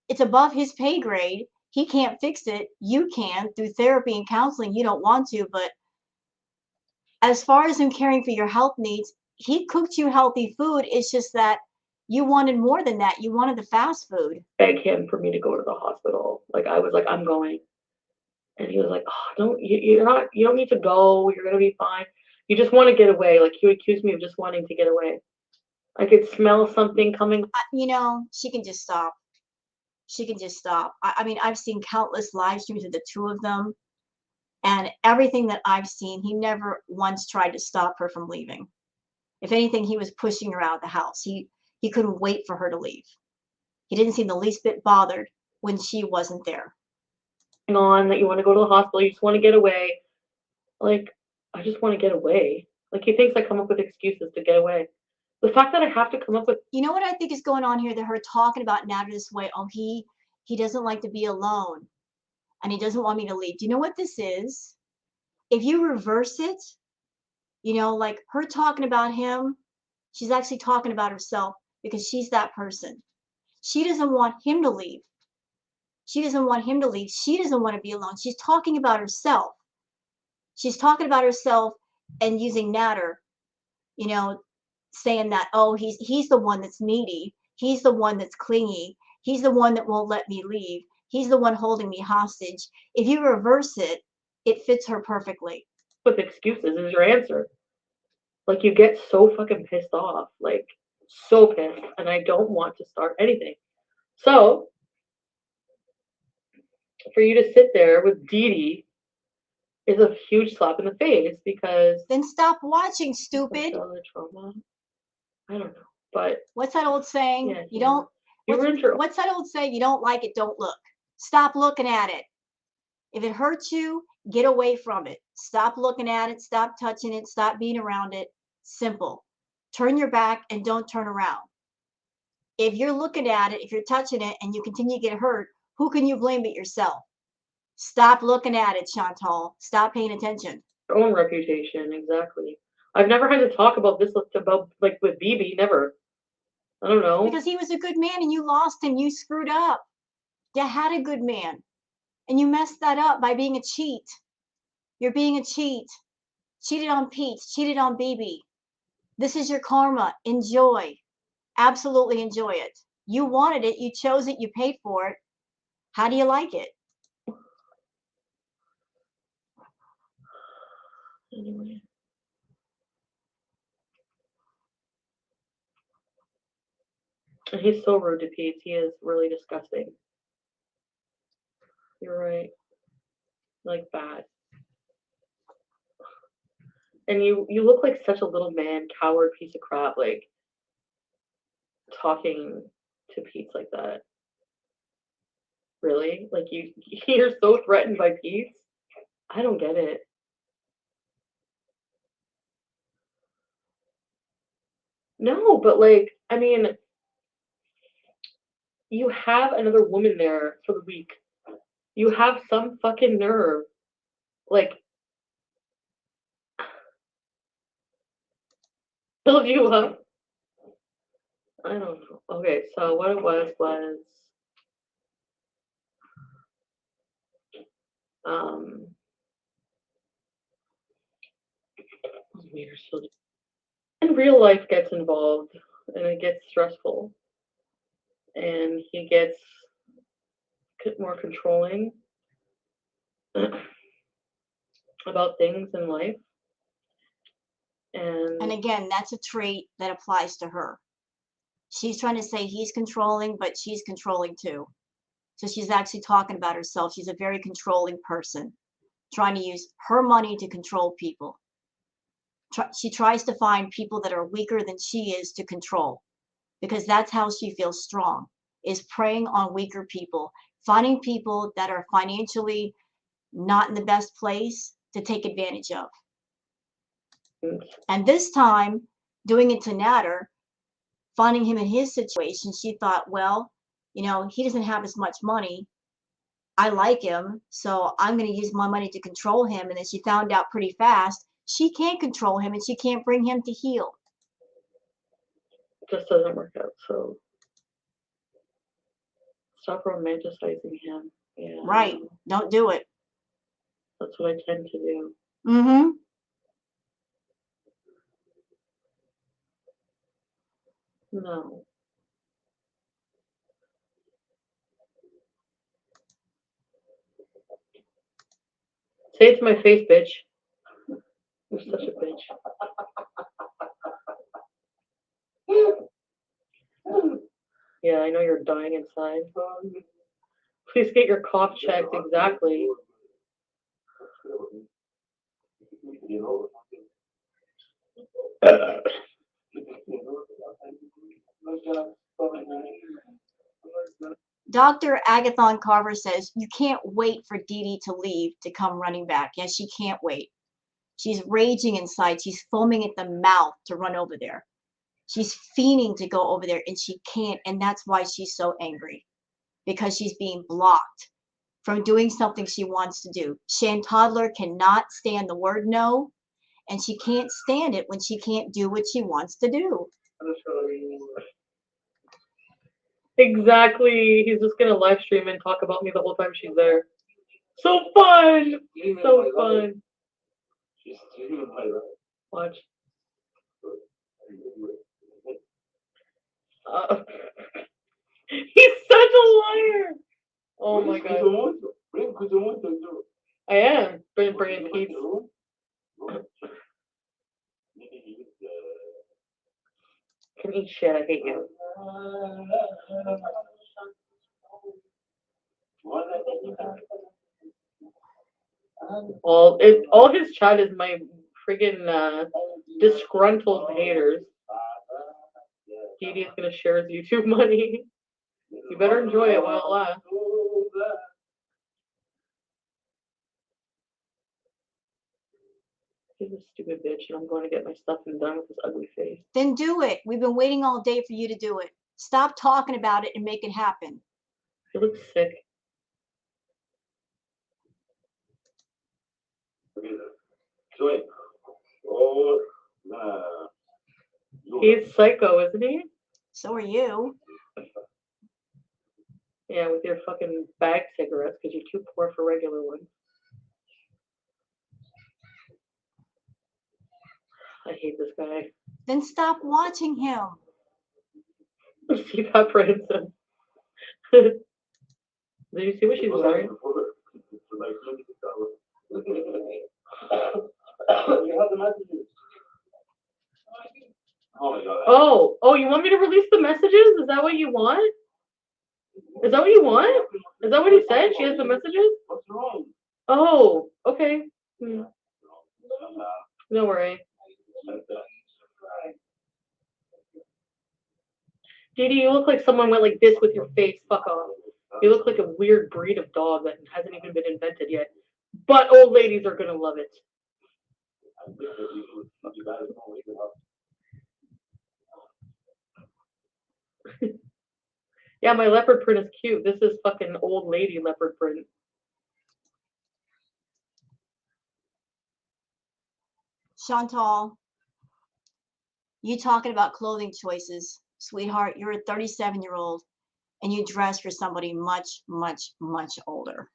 It's above his pay grade. He can't fix it. You can through therapy and counseling. You don't want to, but as far as him caring for your health needs, he cooked you healthy food. It's just that you wanted more than that. You wanted the fast food. Beg him for me to go to the hospital. Like, I was like, I'm going. And he was like, oh, you don't need to go. You're going to be fine. You just want to get away. Like, he accused me of just wanting to get away. I could smell something coming. She can just stop. She can just stop. I mean, I've seen countless live streams of the two of them. And everything that I've seen, he never once tried to stop her from leaving. If anything, he was pushing her out of the house. He couldn't wait for her to leave. He didn't seem the least bit bothered when she wasn't there. On that you want to go to the hospital, you just want to get away. Like, I just want to get away. Like, he thinks I come up with excuses to get away. The fact that I have to come up with. You know what I think is going on here? That her talking about Nader this way. Oh, he doesn't like to be alone, and he doesn't want me to leave. Do you know what this is? If you reverse it, like her talking about him, she's actually talking about herself, because she's that person. She doesn't want him to leave. She doesn't want him to leave. She doesn't want to be alone. She's talking about herself. She's talking about herself and using Nader, saying that, oh, he's the one that's needy. He's the one that's clingy. He's the one that won't let me leave. He's the one holding me hostage. If you reverse it, it fits her perfectly. With excuses is your answer. Like, you get so fucking pissed off. Like, so pissed. And I don't want to start anything. So, for you to sit there with Dee Dee is a huge slap in the face, because. Then stop watching, stupid. Trauma? I don't know. But. What's that old saying? Yeah, you don't. What's that old saying? You don't like it, don't look. Stop looking at it. If it hurts you, get away from it. Stop looking at it. Stop touching it. Stop being around it. Simple. Turn your back and don't turn around. If you're looking at it, if you're touching it, and you continue to get hurt, who can you blame but yourself? Stop looking at it, Chantal. Stop paying attention. Your own reputation, exactly. I've never had to talk about this about like with BB, never. I don't know. Because he was a good man and you lost him. You screwed up. You had a good man. And you messed that up by being a cheat. You're being a cheat. Cheated on Pete. Cheated on BB. This is your karma. Enjoy. Absolutely enjoy it. You wanted it. You chose it. You paid for it. How do you like it? Anyway. And he's so rude to Pete. He is really disgusting. You're right. Like, bad. And you look like such a little man, coward piece of crap, like, talking to Pete like that. Really? Like you're so threatened by peace? I don't get it. No, but like, I mean, you have another woman there for the week. You have some fucking nerve. Like, build you up. I don't know. Okay, so what it was um and real life gets involved and it gets stressful and he gets more controlling about things in life. And again, that's a trait that applies to her. She's trying to say he's controlling, but she's controlling too. So she's actually talking about herself. She's a very controlling person, trying to use her money to control people. She tries to find people that are weaker than she is to control, because that's how she feels strong, is preying on weaker people, finding people that are financially not in the best place to take advantage of. And this time, doing it to Natter, finding him in his situation, she thought, well, you know, he doesn't have as much money. I like him, so I'm going to use my money to control him. And then she found out pretty fast she can't control him and she can't bring him to heal. It just doesn't work out. So stop romanticizing him. Yeah. Right. Don't do it. That's what I tend to do. Mm-hmm. No. Say it to my face, bitch. You're such a bitch. Yeah, I know you're dying inside. Please get your cough checked. Exactly. Dr. Agathon Carver says you can't wait for Dee Dee to leave to come running back. Yes, she can't wait. She's raging inside. She's foaming at the mouth to run over there. She's fiending to go over there and she can't. And that's why she's so angry, because she's being blocked from doing something she wants to do. Chantal cannot stand the word no, and she can't stand it when she can't do what she wants to do. Exactly. He's just gonna live stream and talk about me the whole time she's there. So fun. So fun. Watch. He's such a liar. Oh my god. I am bringing peace. Can eat shit. I hate you. All his chat is my friggin' disgruntled haters. Dee Dee's gonna share his YouTube money. You better enjoy it while it lasts. He's a stupid bitch, and I'm going to get my stuff and done with this ugly face. Then do it. We've been waiting all day for you to do it. Stop talking about it and make it happen. He looks sick. He's psycho, isn't he? So are you. Yeah, with your fucking bag cigarettes, because you're too poor for regular ones. I hate this guy. Then stop watching him. She got Branson. Did you see what she's wearing? Oh, you want me to release the messages? Is that what you want? Is that what you want? Is that what he said? She has the messages? Oh, okay. Don't worry. Dee Dee, you look like someone went like this with your face. Fuck off. You look like a weird breed of dog that hasn't even been invented yet. But old ladies are gonna love it. Yeah, my leopard print is cute. This is fucking old lady leopard print. Chantal, you talking about clothing choices. Sweetheart, you're a 37-year-old and you dress for somebody much, much, much older.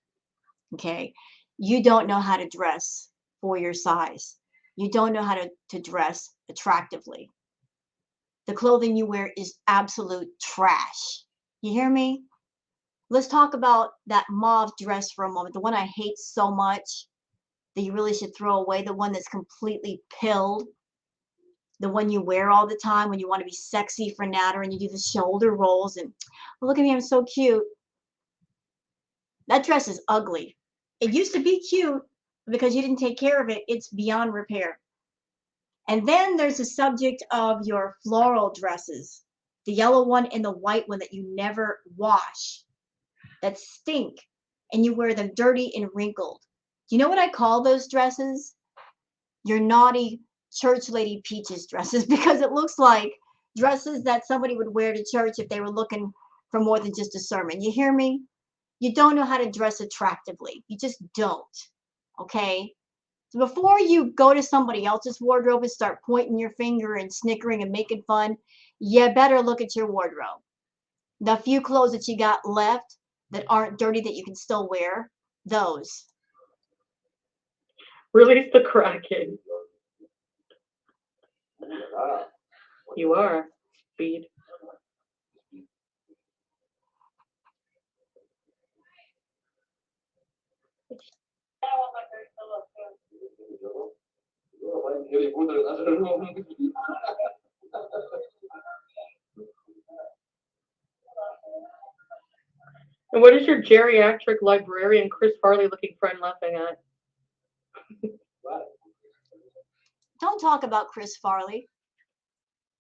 Okay? You don't know how to dress for your size. You don't know how to dress attractively. The clothing you wear is absolute trash. You hear me? Let's talk about that mauve dress for a moment. The one I hate so much that you really should throw away. The one that's completely pilled. The one you wear all the time when you want to be sexy for Natter and you do the shoulder rolls and oh, look at me, I'm so cute. That dress is ugly. It used to be cute because you didn't take care of it. It's beyond repair. And then there's the subject of your floral dresses. The yellow one and the white one that you never wash. That stink. And you wear them dirty and wrinkled. Do you know what I call those dresses? Your naughty church lady peaches dresses, because it looks like dresses that somebody would wear to church if they were looking for more than just a sermon. You hear me? You don't know how to dress attractively. You just don't. Okay? So before you go to somebody else's wardrobe and start pointing your finger and snickering and making fun, you better look at your wardrobe. The few clothes that you got left that aren't dirty that you can still wear, those. Release the Kraken. You are. Speed. And what is your geriatric librarian Chris Farley looking friend laughing at? Don't talk about Chris Farley.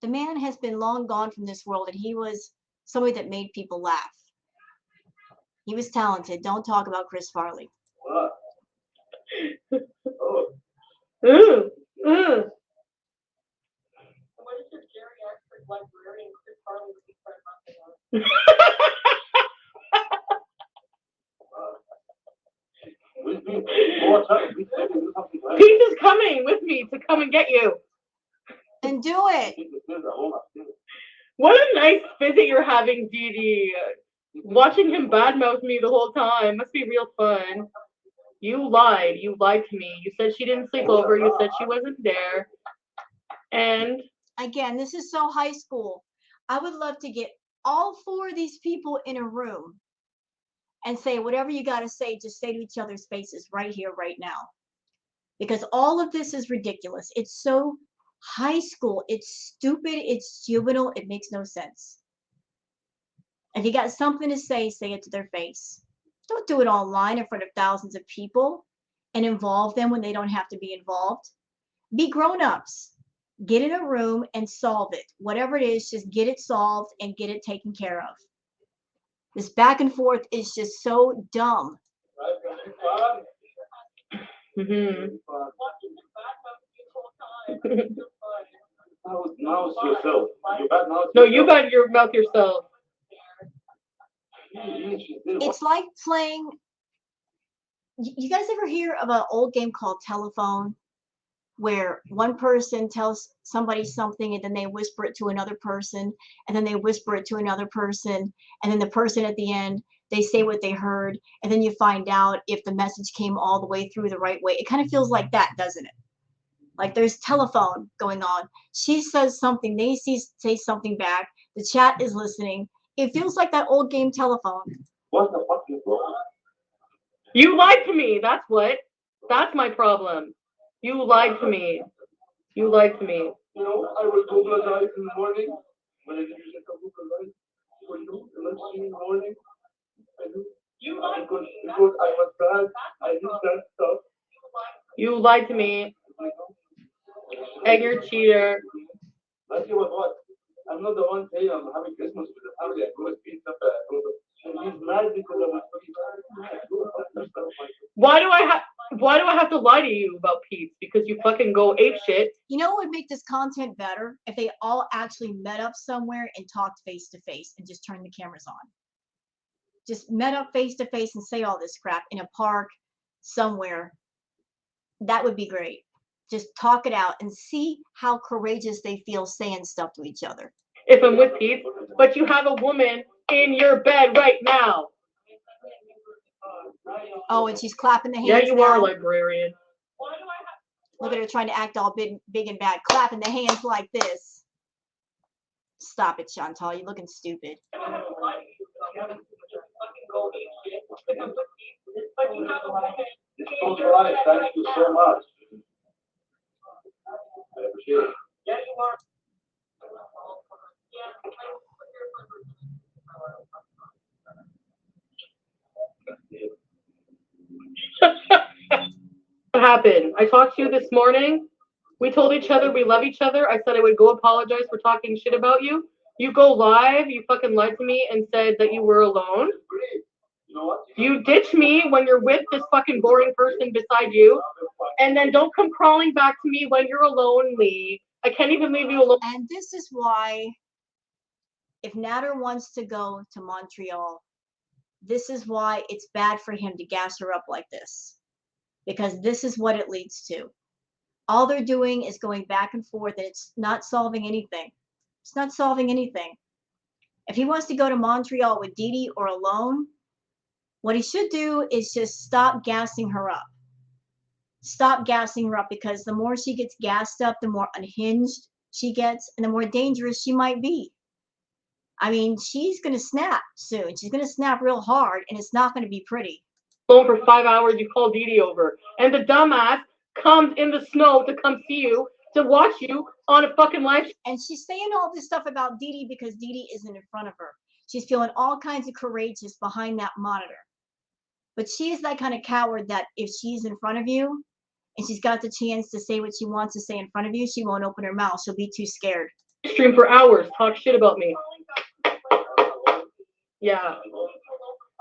The man has been long gone from this world, and he was somebody that made people laugh. He was talented. Don't talk about Chris Farley. Ooh, ooh. What is your geriatric librarian Chris Farley looking friend laughing at? Peach is coming with me to come and get you. And do it. What a nice visit you're having, Dee Dee. Watching him badmouth me the whole time must be real fun. You lied. You lied to me. You said she didn't sleep over. You said she wasn't there. And again, this is so high school. I would love to get all four of these people in a room and say whatever you got to say, just say to each other's faces right here, right now. Because all of this is ridiculous. It's so high school. It's stupid. It's juvenile. It makes no sense. If you got something to say it to their face. Don't do it online in front of thousands of people and involve them when they don't have to be involved. Be grown-ups. Get in a room and solve it. Whatever it is, just get it solved and get it taken care of. This back and forth is just so dumb. mm-hmm. Now it's yourself. No, you got your mouth yourself. It's like playing. You guys ever hear of an old game called Telephone, where one person tells somebody something and then they whisper it to another person and then they whisper it to another person and then the person at the end, they say what they heard and then you find out if the message came all the way through the right way. It kind of feels like that, doesn't it? Like there's telephone going on. She says something, they say something back. The chat is listening. It feels like that old game Telephone. What the fuck is wrong? You lied to me. That's what. That's my problem. You lied to me. You lied to me. You know, I will Google Drive in the morning. When I use a Google Drive for you, the Livestream in the morning. I do. You lied to me. Because I was bad. I did that stuff. You lied to me. And you're a cheater. Let's see what. I'm not the one saying I'm having Christmas with the family. I go and eat stuff. And he's mad because of Why do I have to lie to you about Pete's? Because you fucking go ape shit. You know what would make this content better? If they all actually met up somewhere and talked face to face and just turned the cameras on. Just met up face to face and say all this crap in a park somewhere. That would be great. Just talk it out and see how courageous they feel saying stuff to each other. If I'm with Pete, but you have a woman in your bed right now. Oh, and she's clapping the hands. Yeah, you now. are a librarian. Look at her trying to act all big and bad, clapping the hands like this. Stop it, Chantal. You're looking stupid. It's so right. Thank you so much. I appreciate it. Yeah, you are. What happened? I talked to you this morning. We told each other we love each other. I said I would go apologize for talking shit about you. You go live. You fucking lied to me and said that you were alone. You know what? You ditch me when you're with this fucking boring person beside you. And then don't come crawling back to me when you're alone, Lee. I can't even leave you alone. And this is why, if Nader wants to go to Montreal, this is why it's bad for him to gas her up like this. Because this is what it leads to. All they're doing is going back and forth, and it's not solving anything. It's not solving anything. If he wants to go to Montreal with Dee Dee or alone, what he should do is just stop gassing her up. Stop gassing her up, because the more she gets gassed up, the more unhinged she gets, and the more dangerous she might be. I mean, she's going to snap soon. She's going to snap real hard, and it's not going to be pretty. Alone for 5 hours, you call Dee Dee over. And the dumbass comes in the snow to come see you, to watch you on a fucking live. And she's saying all this stuff about Dee Dee because Dee Dee isn't in front of her. She's feeling all kinds of courageous behind that monitor. But she is that kind of coward that if she's in front of you and she's got the chance to say what she wants to say in front of you, she won't open her mouth. She'll be too scared. Stream for hours, talk shit about me. Yeah.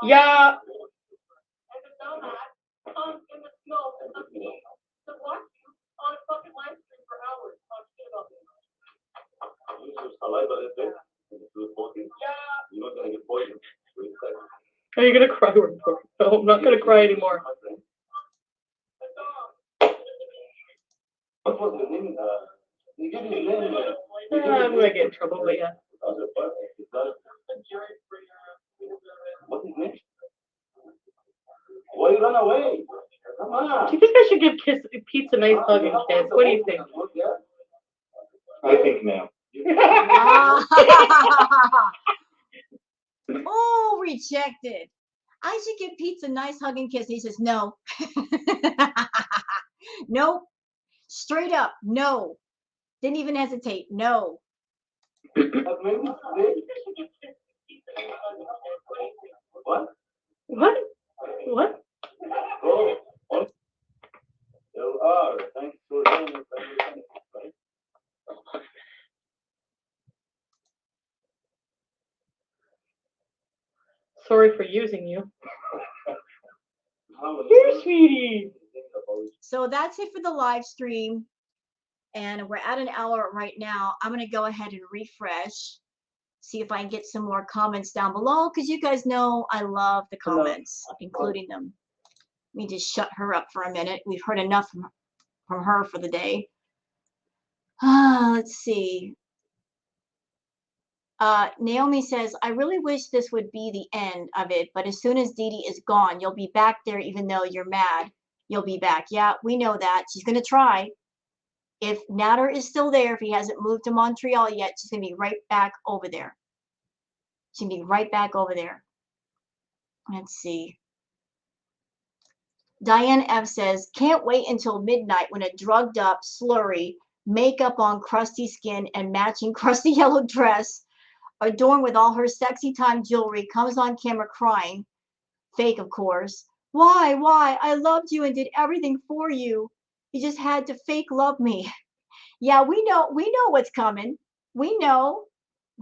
Yeah. And the dumbass comes in the snow to come see you, to watch you on a fucking live stream for hours, talk shit about me. You're not gonna get poisoned. Are you gonna cry? No, I'm not gonna cry anymore. What was the name? You gave me his name. I'm gonna get in trouble, but yeah. What's his name? Why you run away? Come on. Do you think I should give Pete a nice hug and kiss? What do you think? I think no. Oh, rejected. I should give Pete a nice hug and kiss. And he says, no. Nope. Straight up, no. Didn't even hesitate. No. What? What? What? Oh, LR. Thanks for joining. Sorry for using you. Here, sweetie. So that's it for the live stream. And we're at an hour right now. I'm going to go ahead and refresh. See if I can get some more comments down below. Because you guys know I love the comments, including them. Let me just shut her up for a minute. We've heard enough from her for the day. Let's see. Naomi says, I really wish this would be the end of it, but as soon as Dee Dee is gone, you'll be back there even though you're mad. You'll be back. Yeah, we know that. She's going to try. If Nader is still there, if he hasn't moved to Montreal yet, she's going to be right back over there. She's going to be right back over there. Let's see. Diane F says, can't wait until midnight when a drugged up, slurry, makeup on crusty skin and matching crusty yellow dress, adorned with all her sexy time jewelry, comes on camera crying. Fake, of course. Why? I loved you and did everything for you. You just had to fake love me. Yeah, we know what's coming. We know.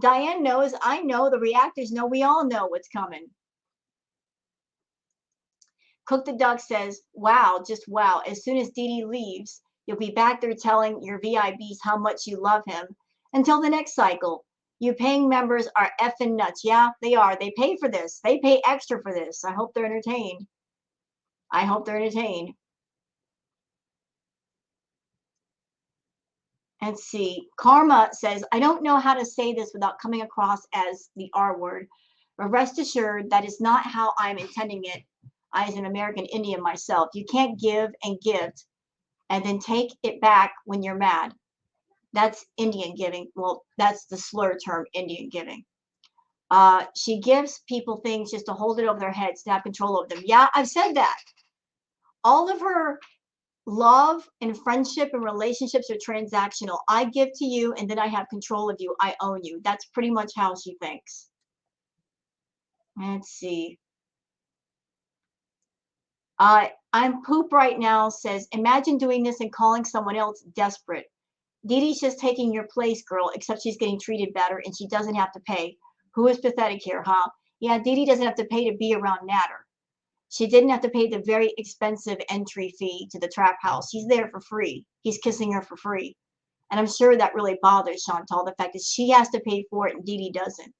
Diane knows. I know. The reactors know. We all know what's coming. Cook the Duck says, wow, just wow. As soon as Dee Dee leaves, you'll be back there telling your VIBs how much you love him. Until the next cycle. You paying members are effing nuts. Yeah, they are. They pay for this. They pay extra for this. I hope they're entertained. I hope they're entertained. Let's see. Karma says, I don't know how to say this without coming across as the R word, but rest assured that is not how I'm intending it. I, as an American Indian myself, you can't give and give and then take it back when you're mad. That's Indian giving. Well, that's the slur term, Indian giving. She gives people things just to hold it over their heads, to have control over them. Yeah, I've said that. All of her love and friendship and relationships are transactional. I give to you and then I have control of you. I own you. That's pretty much how she thinks. Let's see. I'm poop right now says, imagine doing this and calling someone else desperate. Dee Dee's just taking your place, girl, except she's getting treated better and she doesn't have to pay. Who is pathetic here, huh? Yeah, Dee Dee doesn't have to pay to be around Natter. She didn't have to pay the very expensive entry fee to the trap house. He's there for free. He's kissing her for free. And I'm sure that really bothers Chantal, the fact that she has to pay for it and Dee Dee doesn't.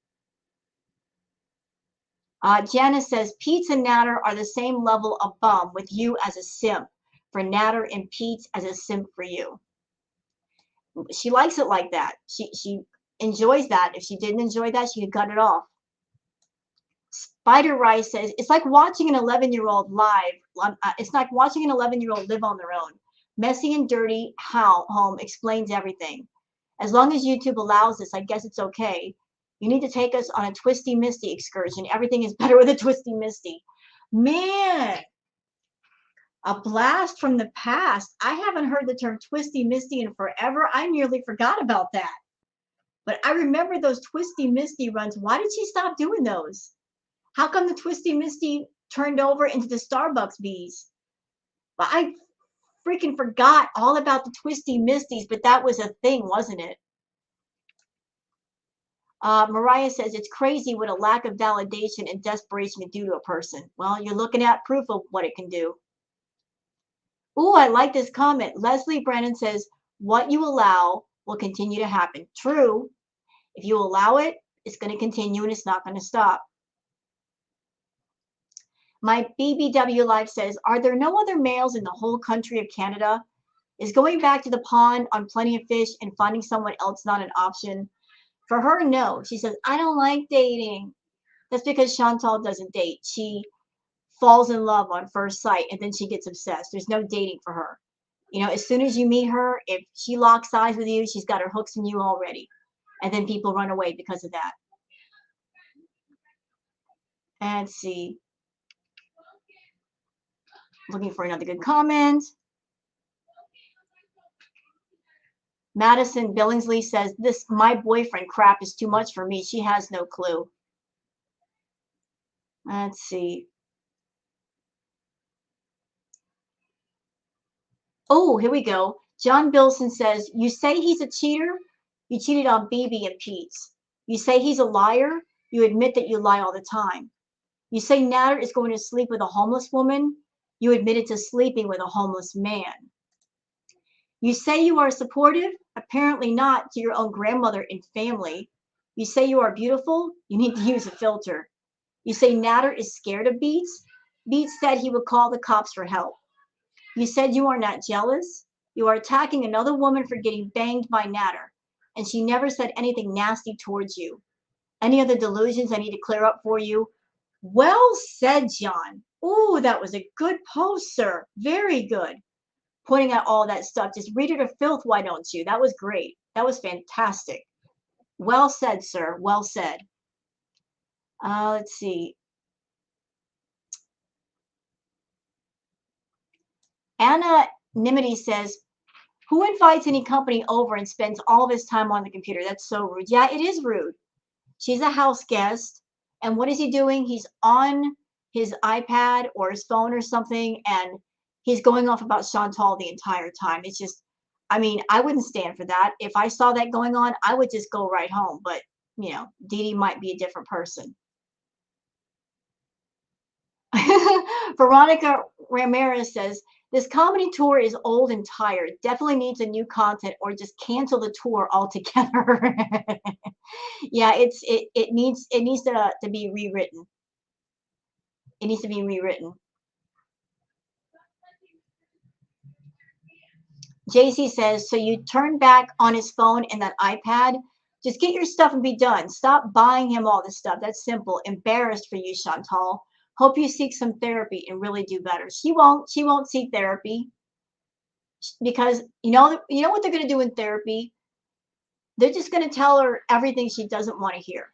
Janice says, Pete's and Natter are the same level of bum with you as a simp for Natter and Pete's as a simp for you. She likes it like that. She enjoys that. If she didn't enjoy that, she could cut it off. Spider Rice says, it's like watching an 11-year-old live. It's like watching an 11-year-old live on their own. Messy and dirty home explains everything. As long as YouTube allows this, I guess it's okay. You need to take us on a Twisty Misty excursion. Everything is better with a Twisty Misty. Man, a blast from the past. I haven't heard the term Twisty Misty in forever. I nearly forgot about that. But I remember those Twisty Misty runs. Why did she stop doing those? How come the Twisty Misty turned over into the Starbucks bees? Well, I freaking forgot all about the Twisty Misties, but that was a thing, wasn't it? Mariah says, it's crazy what a lack of validation and desperation can do to a person. Well, you're looking at proof of what it can do. Ooh, I like this comment. Leslie Brennan says, what you allow will continue to happen. True. If you allow it, it's going to continue and it's not going to stop. My BBW Life says, are there no other males in the whole country of Canada? Is going back to the pond on Plenty of Fish and finding someone else not an option? For her, no. She says, I don't like dating. That's because Chantal doesn't date. She falls in love on first sight and then she gets obsessed. There's no dating for her. You know, as soon as you meet her, if she locks eyes with you, she's got her hooks in you already. And then people run away because of that. And let's see. Looking for another good comment. Madison Billingsley says, this my boyfriend crap is too much for me. She has no clue. Let's see. Oh, here we go. John Bilson says, you say he's a cheater? You cheated on BB and Pete's. You say he's a liar? You admit that you lie all the time. You say Natter is going to sleep with a homeless woman? You admitted to sleeping with a homeless man. You say you are supportive? Apparently not to your own grandmother and family. You say you are beautiful? You need to use a filter. You say Natter is scared of Beats? Beats said he would call the cops for help. You said you are not jealous? You are attacking another woman for getting banged by Natter, and she never said anything nasty towards you. Any other delusions I need to clear up for you? Well said, John. Ooh, that was a good post, sir. Very good. Pointing out all that stuff. Just read it or filth, why don't you? That was great. That was fantastic. Well said, sir. Well said. Let's see. Anonymity says, who invites any company over and spends all of his time on the computer? That's so rude. Yeah, it is rude. She's a house guest. And what is he doing? He's on his iPad or his phone or something, and he's going off about Chantal the entire time. It's just, I mean, I wouldn't stand for that. If I saw that going on, I would just go right home. But, you know, Dee Dee might be a different person. Veronica Ramirez says, this comedy tour is old and tired. Definitely needs a new content or just cancel the tour altogether. Yeah, it needs to be rewritten. It needs to be rewritten. JC says, so you turn back on his phone and that iPad? Just get your stuff and be done. Stop buying him all this stuff. That's simple. Embarrassed for you, Chantal. Hope you seek some therapy and really do better. She won't seek therapy because you know what they're going to do in therapy? They're just going to tell her everything she doesn't want to hear.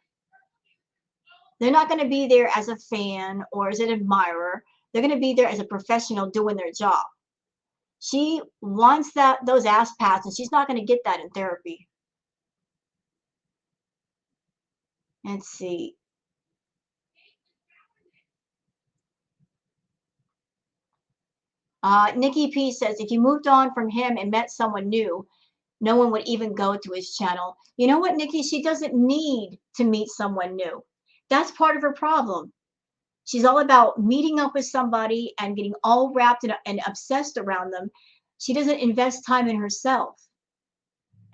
They're not going to be there as a fan or as an admirer. They're going to be there as a professional doing their job. She wants those ass pats, and she's not going to get that in therapy. Let's see. Nikki P says, if you moved on from him and met someone new, no one would even go to his channel. You know what, Nikki? She doesn't need to meet someone new. That's part of her problem. She's all about meeting up with somebody and getting all wrapped and obsessed around them. She doesn't invest time in herself.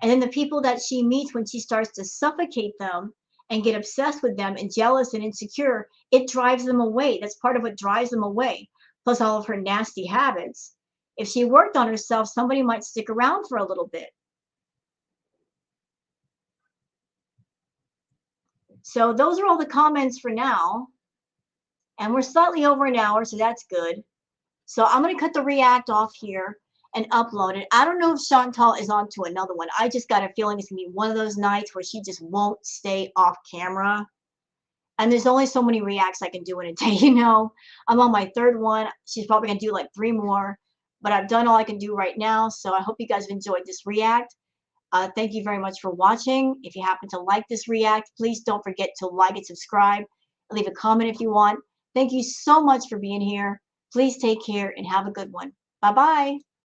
And then the people that she meets, when she starts to suffocate them and get obsessed with them and jealous and insecure, it drives them away. That's part of what drives them away, plus all of her nasty habits. If she worked on herself, somebody might stick around for a little bit. So those are all the comments for now. And we're slightly over an hour, so that's good. So I'm going to cut the React off here and upload it. I don't know if Chantal is on to another one. I just got a feeling it's going to be one of those nights where she just won't stay off camera. And there's only so many reacts I can do in a day, you know. I'm on my third one. She's probably going to do like 3 more. But I've done all I can do right now. So I hope you guys have enjoyed this react. Thank you very much for watching. If you happen to like this react, please don't forget to like and subscribe. Leave a comment if you want. Thank you so much for being here. Please take care and have a good one. Bye-bye.